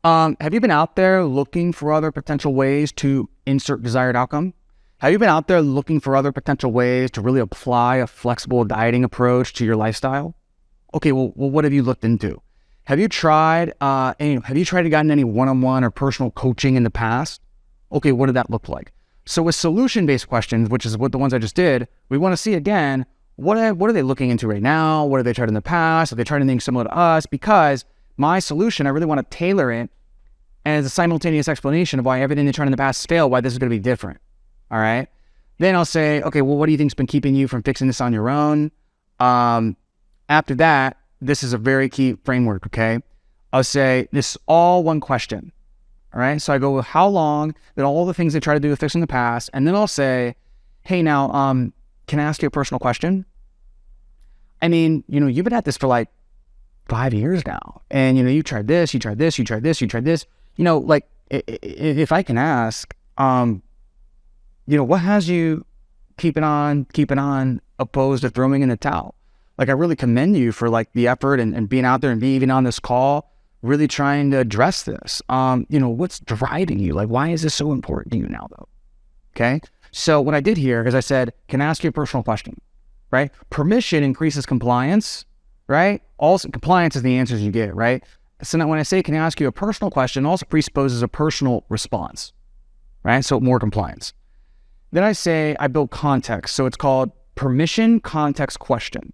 Have you been out there looking for other potential ways to insert desired outcome? Have you been out there looking for other potential ways to really apply a flexible dieting approach to your lifestyle? Okay, well, what have you looked into? Have you tried, gotten any one-on-one or personal coaching in the past? Okay, what did that look like? So with solution-based questions, which is what the ones I just did, we want to see again, what are they looking into right now? What have they tried in the past? Have they tried anything similar to us? Because my solution, I really want to tailor it as a simultaneous explanation of why everything they tried in the past failed, why this is going to be different. All right. Then I'll say, okay, well, what do you think's been keeping you from fixing this on your own? After that, this is a very key framework. Okay. I'll say this is all one question. All right. So I go with how long, then all the things they try to do to fix in the past. And then I'll say, hey, now, can I ask you a personal question? I mean, you've been at this for like 5 years now. And, you tried this, you tried this, you tried this, you tried this. Like, if I can ask, what has you keeping on opposed to throwing in the towel? Like, I really commend you for like the effort and being out there and being even on this call, really trying to address this. What's driving you? Like, why is this so important to you now though? Okay. So what I did here is I said, can I ask you a personal question, right? Permission increases compliance, right? Also, compliance is the answers you get, right? So now when I say, can I ask you a personal question, also presupposes a personal response, right? So more compliance. Then I say, I build context. So it's called permission context question.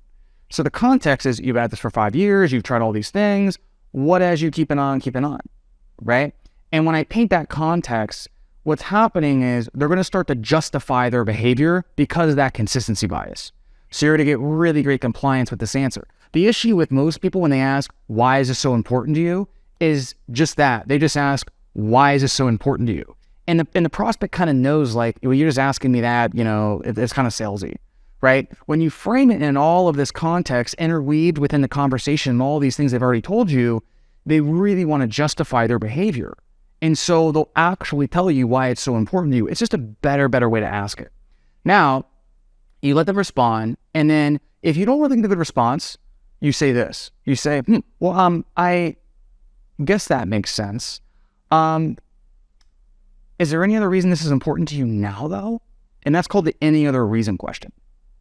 So the context is you've had this for 5 years, you've tried all these things. What has you keeping on, right? And when I paint that context, what's happening is they're going to start to justify their behavior because of that consistency bias. So you're going to get really great compliance with this answer. The issue with most people when they ask, why is this so important to you, is just that. They just ask, why is this so important to you? And the prospect kind of knows, like, well, you're just asking me that, it's kind of salesy, right? When you frame it in all of this context, interweaved within the conversation and all these things they've already told you, they really want to justify their behavior. And so they'll actually tell you why it's so important to you. It's just a better way to ask it. Now, you let them respond, and then if you don't really get a good response, you say this. You say, I guess that makes sense. Is there any other reason this is important to you now, though? And that's called the any other reason question,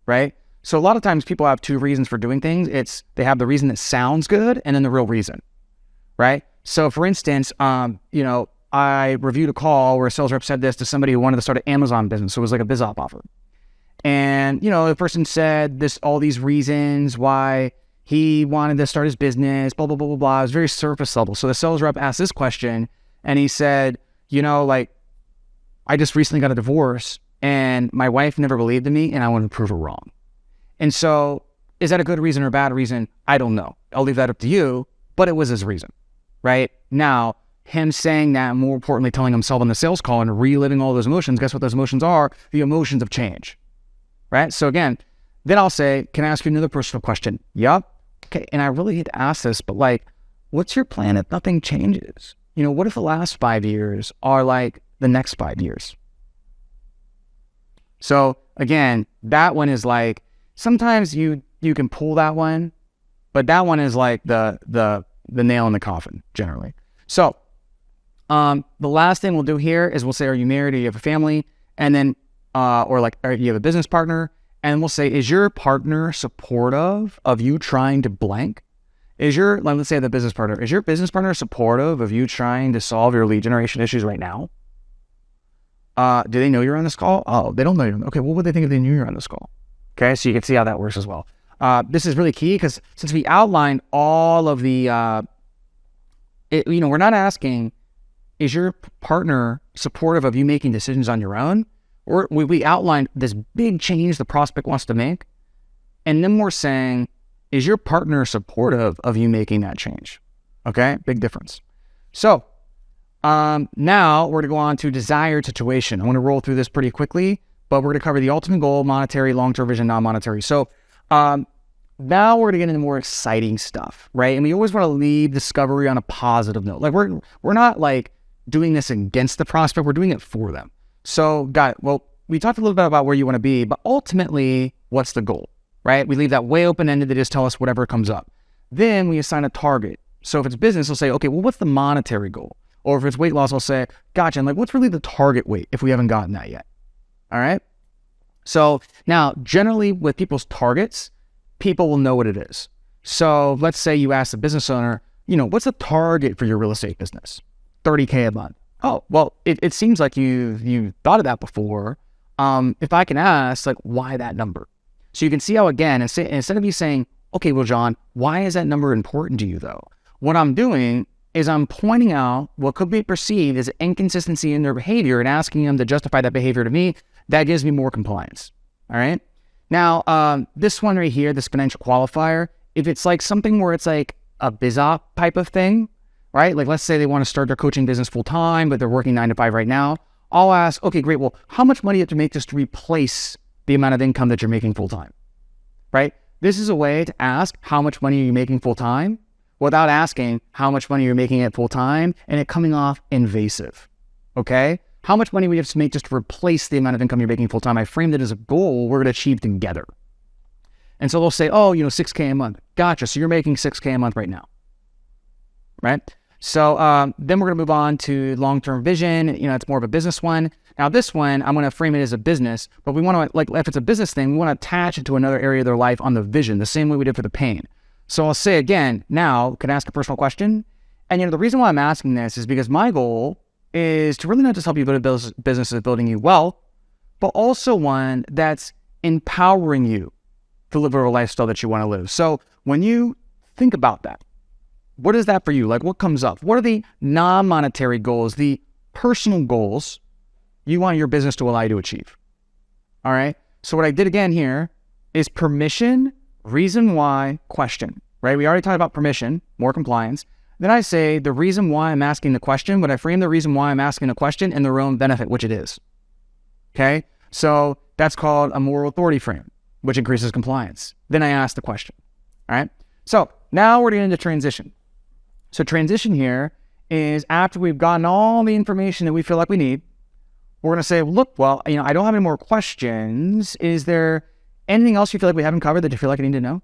right? So a lot of times people have 2 reasons for doing things. They have the reason that sounds good and then the real reason, right? So for instance, I reviewed a call where a sales rep said this to somebody who wanted to start an Amazon business. So it was like a biz op offer. And, the person said all these reasons why he wanted to start his business, blah, blah, blah, blah, blah. It was very surface level. So the sales rep asked this question and he said, I just recently got a divorce and my wife never believed in me and I want to prove her wrong. And so is that a good reason or a bad reason? I don't know. I'll leave that up to you, but it was his reason, right? Now, him saying that, more importantly, telling himself on the sales call and reliving all those emotions, guess what those emotions are? The emotions of change, right? So again, then I'll say, can I ask you another personal question? Yep. Okay. And I really hate to ask this, but what's your plan if nothing changes? What if the last 5 years are like the next 5 years? So again, that one is sometimes you can pull that one, but that one is like the nail in the coffin generally. So the last thing we'll do here is we'll say, are you married or you have a family? And then, or you have a business partner? And we'll say, is your partner supportive of you trying to blank? Let's say the business partner, is your business partner supportive of you trying to solve your lead generation issues right now? Do they know you're on this call? Oh, they don't know you're on. Okay, what would they think if they knew you're on this call? Okay, so you can see how that works as well. This is really key because since we outlined all of the, we're not asking, is your partner supportive of you making decisions on your own? Or we outlined this big change the prospect wants to make. And then we're saying, is your partner supportive of you making that change? Okay, big difference. So now we're going to go on to desired situation. I want to roll through this pretty quickly, but we're going to cover the ultimate goal, monetary, long-term vision, non-monetary. So now we're going to get into more exciting stuff, right? And we always want to leave discovery on a positive note. We're not doing this against the prospect, we're doing it for them. So we talked a little bit about where you want to be, but ultimately, what's the goal, right? We leave that way open-ended. They just tell us whatever comes up. Then we assign a target. So if it's business, we'll say, okay, well, what's the monetary goal? Or if it's weight loss, I'll say, gotcha. And what's really the target weight if we haven't gotten that yet? All right. So now generally with people's targets, people will know what it is. So let's say you ask the business owner, what's the target for your real estate business? $30K a month. Oh, well, it seems like you thought of that before. If I can ask, why that number? So you can see how, again, instead of you saying, okay, well, John, why is that number important to you, though? What I'm doing is I'm pointing out what could be perceived as inconsistency in their behavior and asking them to justify that behavior to me. That gives me more compliance, all right? Now, this one right here, this financial qualifier, if it's something where it's a biz op type of thing, right? Let's say they want to start their coaching business full time, but they're working 9 to 5 right now. I'll ask, okay, great. Well, how much money do you have to make just to replace the amount of income that you're making full time, right? This is a way to ask how much money are you making full time without asking how much money you're making at full time and it coming off invasive, okay? How much money we have to make just to replace the amount of income you're making full time? I framed it as a goal we're going to achieve together. And so they'll say, oh, $6K a month. Gotcha. So you're making $6K a month right now, right? So then we're going to move on to long-term vision. It's more of a business one. Now this one, I'm going to frame it as a business, but we want to, if it's a business thing, we want to attach it to another area of their life on the vision, the same way we did for the pain. So I'll say again, now, can I ask a personal question? And the reason why I'm asking this is because my goal is to really not just help you build a business that's building you wealth, but also one that's empowering you to live a lifestyle that you want to live. So when you think about that, what is that for you? What comes up? What are the non-monetary goals, the personal goals you want your business to allow you to achieve? All right. So what I did again here is permission, reason why, question, right? We already talked about permission, more compliance. Then I say the reason why I'm asking the question, but I frame the reason why I'm asking the question in their own benefit, which it is. Okay. So that's called a moral authority frame, which increases compliance. Then I ask the question. All right. So now we're getting into transition. So transition here is after we've gotten all the information that we feel like we need, we're going to say, look, well, I don't have any more questions. Is there anything else you feel like we haven't covered that you feel like I need to know?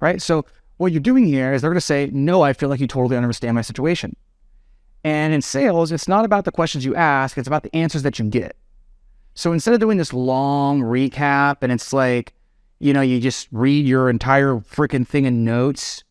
Right? So what you're doing here is they're going to say, no, I feel like you totally understand my situation. And in sales, it's not about the questions you ask, it's about the answers that you get. So instead of doing this long recap and it's you just read your entire freaking thing in notes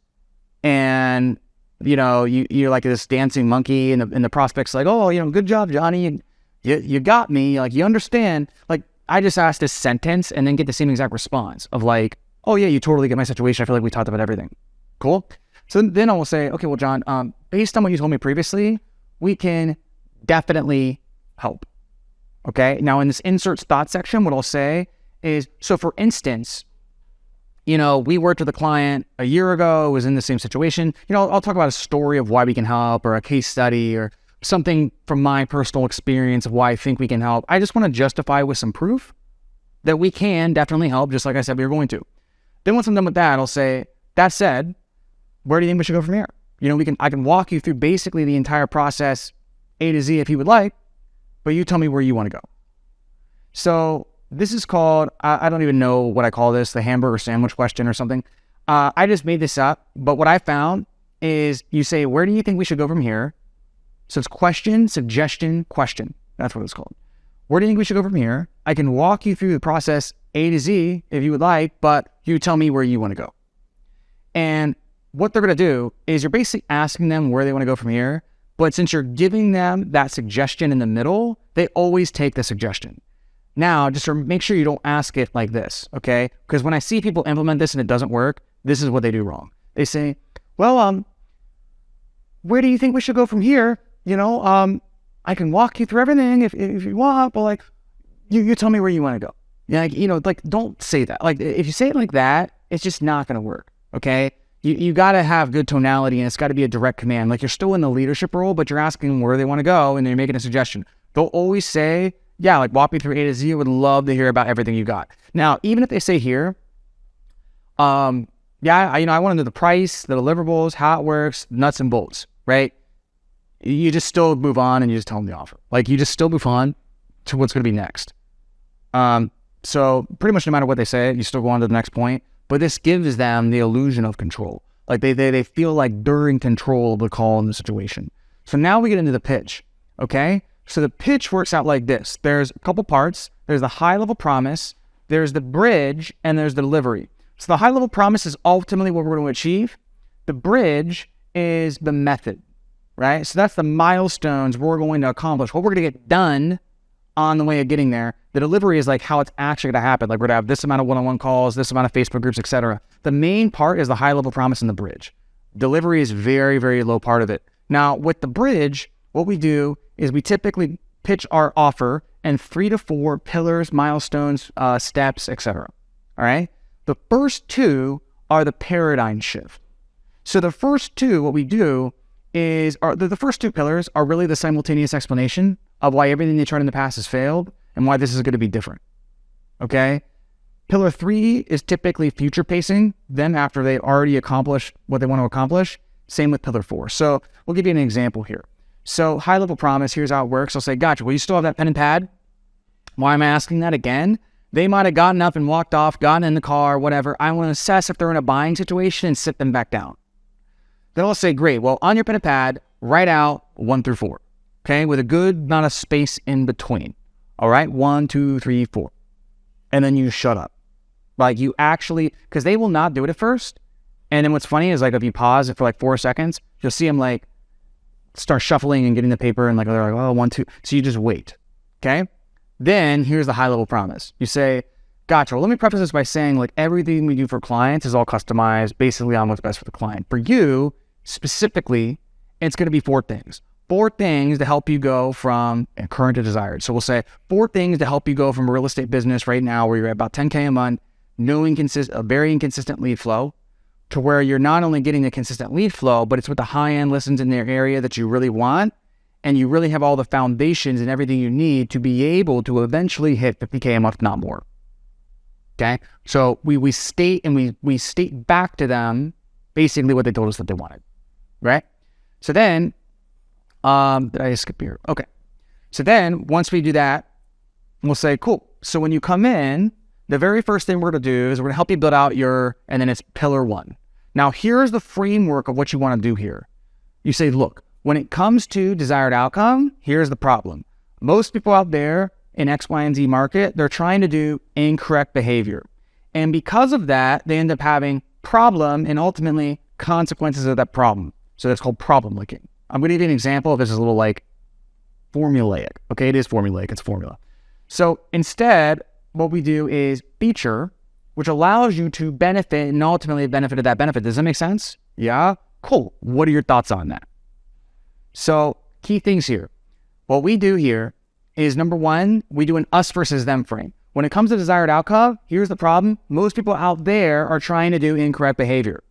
and you're like this dancing monkey, and the prospect's like, oh, good job, Johnny. You got me. Like, you understand. Like, I just asked this sentence and then get the same exact response of like, oh yeah, you totally get my situation. I feel like we talked about everything. Cool. So then I will say, okay, well, John, based on what you told me previously, we can definitely help. Okay. Now in this inserts thought section, what I'll say is, so for instance, we worked with a client a year ago, was in the same situation. I'll talk about a story of why we can help, or a case study, or something from my personal experience of why I think we can help. I just want to justify with some proof that we can definitely help, just like I said we were going to. Then once I'm done with that, I'll say, that said, where do you think we should go from here? I can walk you through basically the entire process A to Z if you would like, but you tell me where you want to go. So this is called, I don't even know what I call this, the hamburger sandwich question or something. I just made this up, but what I found is you say, where do you think we should go from here? So it's question, suggestion, question. That's what it's called. Where do you think we should go from here? I can walk you through the process A to Z if you would like, but you tell me where you want to go. And what they're going to do is you're basically asking them where they want to go from here, but since you're giving them that suggestion in the middle, they always take the suggestion. Now, just make sure you don't ask it like this, okay? Because when I see people implement this and it doesn't work, this is what they do wrong. They say, well, where do you think we should go from here? I can walk you through everything if you want, but like, you tell me where you want to go. Don't say that. Like, if you say it like that, it's just not going to work, okay? You got to have good tonality, and it's got to be a direct command. Like, you're still in the leadership role, but you're asking them where they want to go, and they're making a suggestion. They'll always say, yeah, like, walk me through A to Z. I would love to hear about everything you got. Now, even if they say here, I want to know the price, the deliverables, how it works, nuts and bolts, right? You just still move on and you just tell them the offer. Like, you just still move on to what's going to be next. So pretty much no matter what they say, you still go on to the next point. But this gives them the illusion of control. Like, they feel like they're in control of the call and the situation. So now we get into the pitch, okay? So the pitch works out like this. There's a couple parts. There's the high-level promise, there's the bridge, and there's the delivery. So the high-level promise is ultimately what we're going to achieve. The bridge is the method, right? So that's the milestones we're going to accomplish, what we're going to get done on the way of getting there. The delivery is like how it's actually going to happen. Like, we're going to have this amount of one-on-one calls, this amount of Facebook groups, etc. The main part is the high-level promise and the bridge. Delivery is very, very low part of it. Now, with the bridge, what we do is we typically pitch our offer in 3 to 4 pillars, milestones, steps, etc. All right? The first 2 are the paradigm shift. So the first 2, what we do is, the first 2 pillars are really the simultaneous explanation of why everything they tried in the past has failed and why this is going to be different. Okay? Pillar 3 is typically future pacing them after they've already accomplished what they want to accomplish. Same with pillar 4. So we'll give you an example here. So high level promise, here's how it works. I'll say, gotcha, well, you still have that pen and pad? Why am I asking that again? They might have gotten up and walked off, gotten in the car, whatever. I want to assess if they're in a buying situation and sit them back down. Then I'll say, great, well, on your pen and pad, write out 1 through 4, okay, with a good amount of space in between. All right, 1, 2, 3, 4. And then you shut up. Like, you actually, because they will not do it at first. And then what's funny is, like, if you pause it for like 4 seconds, you'll see them like start shuffling and getting the paper and like, they're like, oh, 1, 2. So you just wait, okay? Then here's the high level promise. You say, gotcha, well, let me preface this by saying, like, everything we do for clients is all customized basically on what's best for the client. For you, specifically, it's going to be 4 things. 4 things to help you go from current to desired. So we'll say 4 things to help you go from a real estate business right now where you're at about 10K a month, a very inconsistent lead flow, to where you're not only getting a consistent lead flow, but it's with the high-end listings in their area that you really want, and you really have all the foundations and everything you need to be able to eventually hit 50K a month, not more. Okay? So we state and we state back to them basically what they told us that they wanted, right? So then, did I skip here? Okay. So then once we do that, we'll say, cool. So when you come in, the very first thing we're going to do is we're going to help you build out and then it's pillar 1. Now, here's the framework of what you want to do here. You say, look, when it comes to desired outcome, here's the problem. Most people out there in X, Y, and Z market, they're trying to do incorrect behavior. And because of that, they end up having problem and ultimately consequences of that problem. So that's called problem linking. I'm going to give you an example of this is a little like formulaic. Okay, it is formulaic. It's a formula. So instead, what we do is feature, which allows you to benefit and ultimately benefit of that benefit. Does that make sense? Yeah? Cool. What are your thoughts on that? So key things here. What we do here is, number one, we do an us versus them frame. When it comes to desired outcome, here's the problem. Most people out there are trying to do incorrect behavior.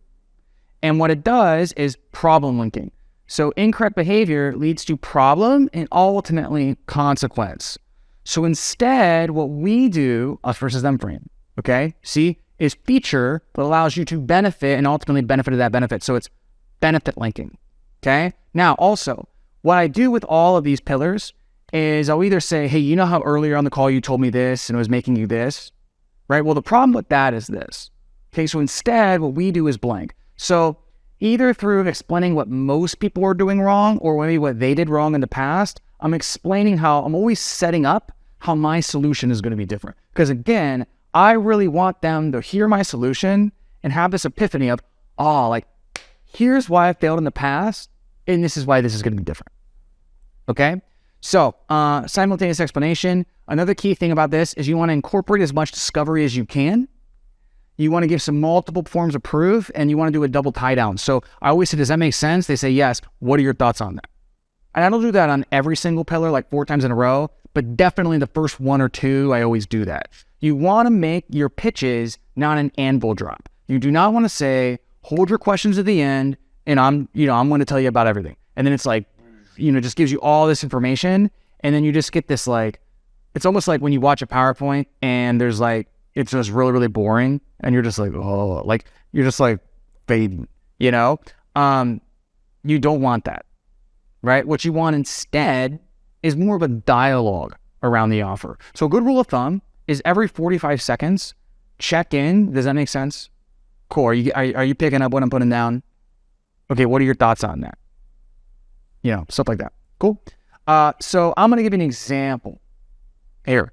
And what it does is problem linking. So incorrect behavior leads to problem and ultimately consequence. So instead, what we do, us versus them frame, okay, see, is feature that allows you to benefit and ultimately benefit of that benefit. So it's benefit linking, okay? Now, also, what I do with all of these pillars is I'll either say, hey, you know how earlier on the call you told me this and it was making you this, right? Well, the problem with that is this. Okay, so instead, what we do is blank. So either through explaining what most people are doing wrong or maybe what they did wrong in the past, I'm explaining how I'm always setting up how my solution is going to be different. Because again, I really want them to hear my solution and have this epiphany of, oh, like, here's why I failed in the past, and this is why this is going to be different. Okay? So, simultaneous explanation. Another key thing about this is you want to incorporate as much discovery as you can. You want to give some multiple forms of proof, and you want to do a double tie down. So I always say, does that make sense? They say, yes. What are your thoughts on that? And I don't do that on every single pillar, like 4 times in a row, but definitely the first 1 or 2, I always do that. You want to make your pitches not an anvil drop. You do not want to say, hold your questions at the end, and I'm going to tell you about everything. And then it's like, just gives you all this information, and then you just get this like, it's almost like when you watch a PowerPoint and there's like, it's just really, really boring, and you're just like, oh, like, you're just like fading, You don't want that, right? What you want instead is more of a dialogue around the offer. So a good rule of thumb is every 45 seconds, check in. Does that make sense? Cool. Are you picking up what I'm putting down? Okay, what are your thoughts on that? Stuff like that. Cool. So I'm going to give you an example here.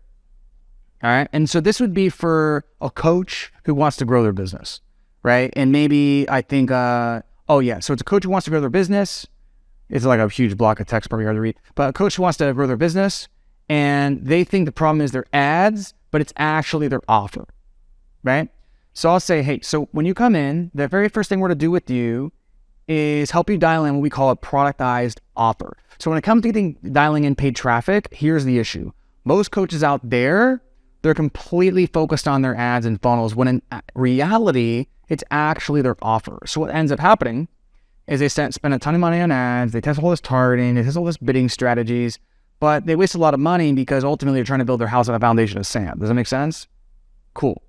All right. And so this would be for a coach who wants to grow their business, right? And maybe I think, so it's a coach who wants to grow their business. It's like a huge block of text, probably hard to read, but a coach who wants to grow their business, and they think the problem is their ads, but it's actually their offer, right? So I'll say, hey, so when you come in, the very first thing we're to do with you is help you dial in what we call a productized offer. So when it comes to dialing in paid traffic, here's the issue. Most coaches out there, they're completely focused on their ads and funnels, when in reality, it's actually their offer. So what ends up happening is they spend a ton of money on ads, they test all this targeting, they test all this bidding strategies, but they waste a lot of money because ultimately they're trying to build their house on a foundation of sand. Does that make sense? Cool.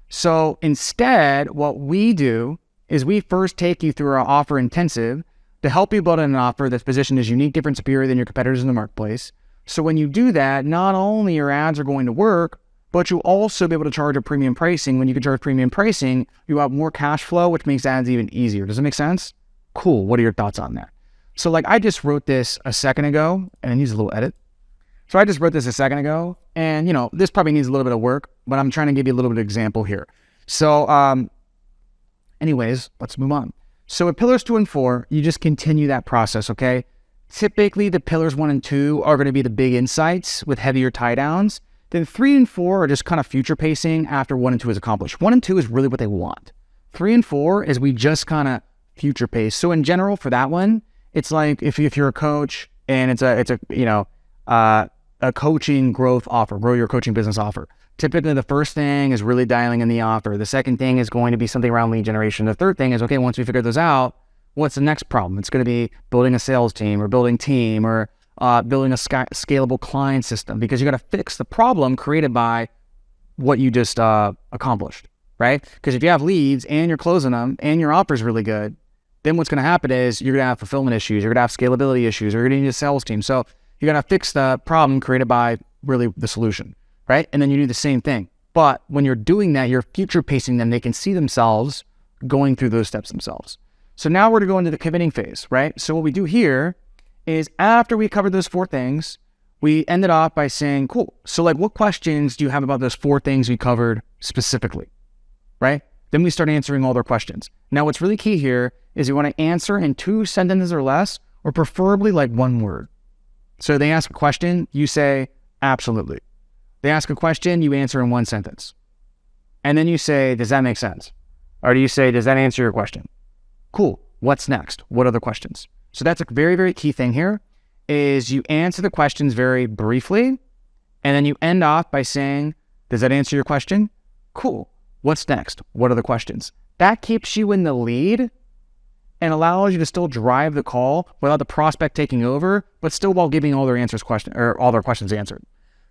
So instead, what we do is we first take you through our offer intensive to help you build an offer that's positioned as unique, different, superior than your competitors in the marketplace. So when you do that, not only your ads are going to work, but you'll also be able to charge a premium pricing. When you can charge premium pricing, you have more cash flow, which makes ads even easier. Does it make sense? Cool. What are your thoughts on that? So like I just wrote this a second ago, and it needs a little edit. So I just wrote this a second ago, and this probably needs a little bit of work, but I'm trying to give you a little bit of example here. So anyways, let's move on. So with pillars 2 and 4, you just continue that process, okay? Typically the pillars 1 and 2 are going to be the big insights with heavier tie downs. Then 3 and 4 are just kind of future pacing after 1 and 2 is accomplished. 1 and 2 is really what they want. 3 and 4 is we just kind of future pace. So in general, for that one, it's like if you're a coach and it's a coaching growth offer, grow your coaching business offer. Typically, the first thing is really dialing in the offer. The second thing is going to be something around lead generation. The third thing is, okay, once we figure those out, what's the next problem? It's going to be building a sales team or building team or building a scalable client system, because you got to fix the problem created by what you just accomplished, right? Because if you have leads and you're closing them and your offer is really good, then what's going to happen is you're going to have fulfillment issues, you're going to have scalability issues, or you're going to need a sales team. So you're going to fix the problem created by really the solution, right? And then you do the same thing. But when you're doing that, you're future pacing them. They can see themselves going through those steps themselves. So now we're to go into the committing phase, right? So what we do here is after we covered those 4 things, we ended off by saying, cool. So like, what questions do you have about those 4 things we covered specifically, right? Then we start answering all their questions. Now, what's really key here is you want to answer in 2 sentences or less, or preferably like 1 word. So they ask a question, you say, absolutely. They ask a question, you answer in 1 sentence. And then you say, does that make sense? Or do you say, does that answer your question? Cool. What's next? What are the questions? So that's a very, very key thing here is you answer the questions very briefly, and then you end off by saying, does that answer your question? Cool. What's next? What are the questions? That keeps you in the lead and allows you to still drive the call without the prospect taking over, but still while giving all their all their questions answered.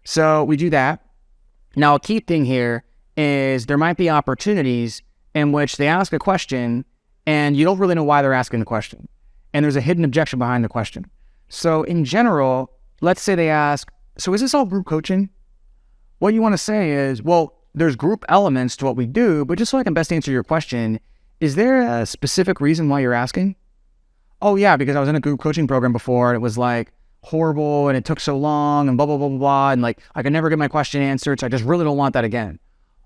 So we do that. Now, a key thing here is there might be opportunities in which they ask a question and you don't really know why they're asking the question. And there's a hidden objection behind the question. So in general, let's say they ask, so is this all group coaching? What you want to say is, well, there's group elements to what we do, but just so I can best answer your question, is there a specific reason why you're asking? Oh yeah, because I was in a group coaching program before and it was like horrible and it took so long and blah, blah, blah, blah, blah. And like, I could never get my question answered. So I just really don't want that again.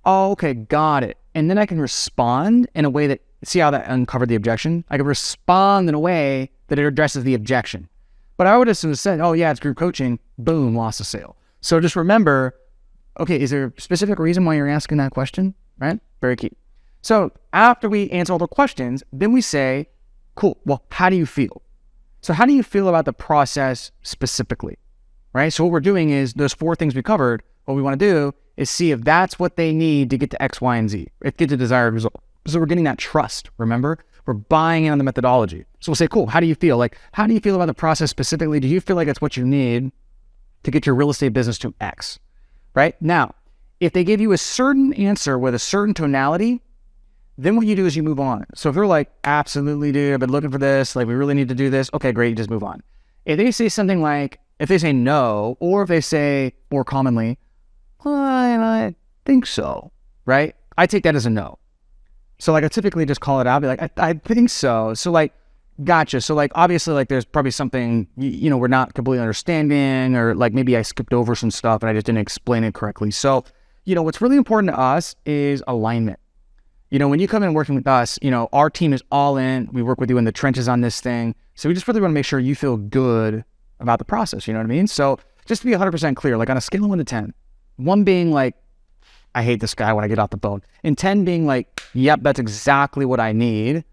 Oh, okay, got it. And then I can respond in a way that, see how that uncovered the objection? I can respond in a way that it addresses the objection. But I would have said, oh yeah, it's group coaching, boom, lost a sale. So just remember, okay, is there a specific reason why you're asking that question, right? Very key. So after we answer all the questions, then we say, cool, well, how do you feel? So how do you feel about the process specifically, right? So what we're doing is those 4 things we covered, what we want to do is see if that's what they need to get to X, Y, and Z, or get the desired result. So we're getting that trust, remember? We're buying in on the methodology. So we'll say, cool, how do you feel? Like, how do you feel about the process specifically? Do you feel like it's what you need to get your real estate business to X, right? Now, if they give you a certain answer with a certain tonality, then what you do is you move on. So if they're like, absolutely, dude, I've been looking for this, like we really need to do this, okay, great, you just move on. If they say something like, if they say no, or if they say more commonly, well, I think so, right? I take that as a no. So like I typically just call it out, be like, I think so. So like, gotcha. So like, obviously like there's probably something, we're not completely understanding, or like maybe I skipped over some stuff and I just didn't explain it correctly. So, what's really important to us is alignment. When you come in working with us, our team is all in. We work with you in the trenches on this thing. So we just really want to make sure you feel good about the process. You know what I mean? So just to be 100% clear, like on a scale of 1 to 10, 1 being like, I hate this guy when I get off the phone, and 10 being like, yep, that's exactly what I need.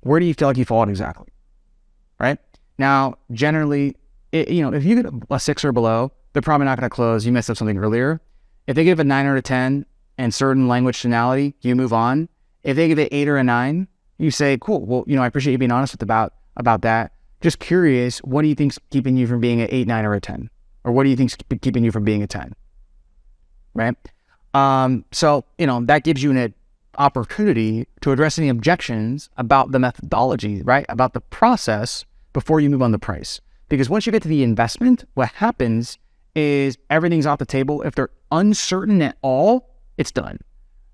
Where do you feel like you fall exactly? Right? Now, generally, if you get a 6 or below, they're probably not going to close. You messed up something earlier. If they give a 9 or a 10 and certain language tonality, you move on. If they give it 8 or a 9, you say, cool, well, I appreciate you being honest about that. Just curious, what do you think's keeping you from being an 8, 9, or a 10? Or what do you think's keeping you from being a 10? Right? So, that gives you an opportunity to address any objections about the methodology, right? About the process before you move on the price. Because once you get to the investment, what happens is everything's off the table. If they're uncertain at all, it's done,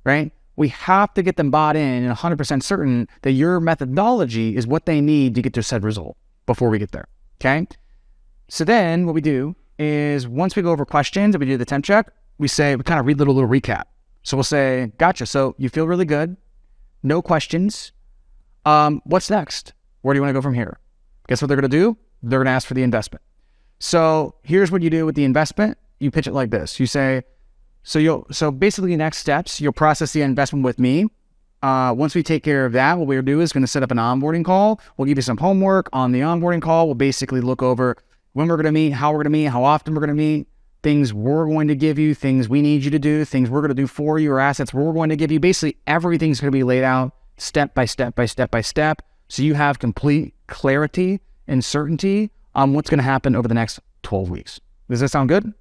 right? We have to get them bought in and 100% certain that your methodology is what they need to get to said result before we get there, okay? So then what we do is once we go over questions and we do the temp check, we kind of read a little recap. So we'll say, gotcha, so you feel really good, no questions. What's next? Where do you want to go from here? Guess what they're going to do? They're going to ask for the investment. So here's what you do with the investment. You pitch it like this. You say, so basically next steps, you'll process the investment with me. Once we take care of that, what we'll do is going to set up an onboarding call. We'll give you some homework on the onboarding call. We'll basically look over when we're going to meet, how we're going to meet, how often we're going to meet, things we're going to give you, things we need you to do, things we're going to do for you, or assets we're going to give you. Basically, everything's going to be laid out step by step by step by step. So you have complete clarity and certainty on what's going to happen over the next 12 weeks. Does that sound good?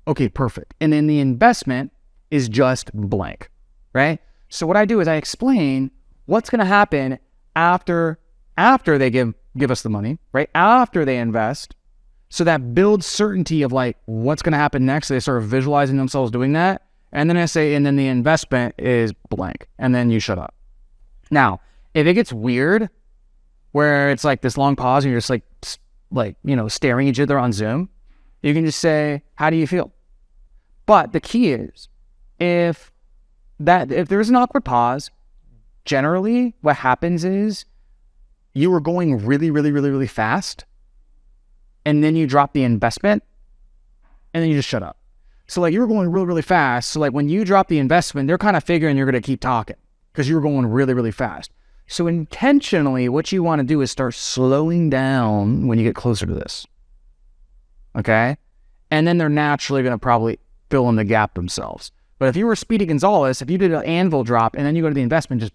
Okay, perfect. And then the investment is just blank, right? So what I do is I explain what's going to happen after they give us the money, right? After they invest. So that builds certainty of like what's going to happen next. So they start visualizing themselves doing that. And then I say, and then the investment is blank. And then you shut up. Now, if it gets weird, where it's like this long pause and you're just like, staring at each other on Zoom, you can just say, how do you feel? But the key is, if there's an awkward pause, generally what happens is you were going really, really, really, really fast, and then you drop the investment, and then you just shut up. So like you were going really, really fast. So like when you drop the investment, they're kind of figuring you're going to keep talking because you were going really, really fast. So intentionally, what you want to do is start slowing down when you get closer to this. Okay? And then they're naturally going to probably fill in the gap themselves. But if you were Speedy Gonzalez, if you did an anvil drop and then you go to the investment, just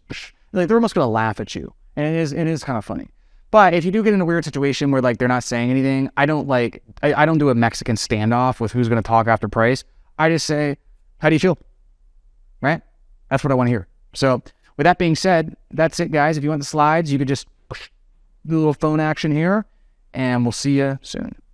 like they're almost going to laugh at you. And it is kind of funny. But if you do get in a weird situation where like they're not saying anything, I don't do a Mexican standoff with who's going to talk after price. I just say, how do you feel? Right? That's what I want to hear. So with that being said, that's it, guys. If you want the slides, you could just do a little phone action here, and we'll see you soon.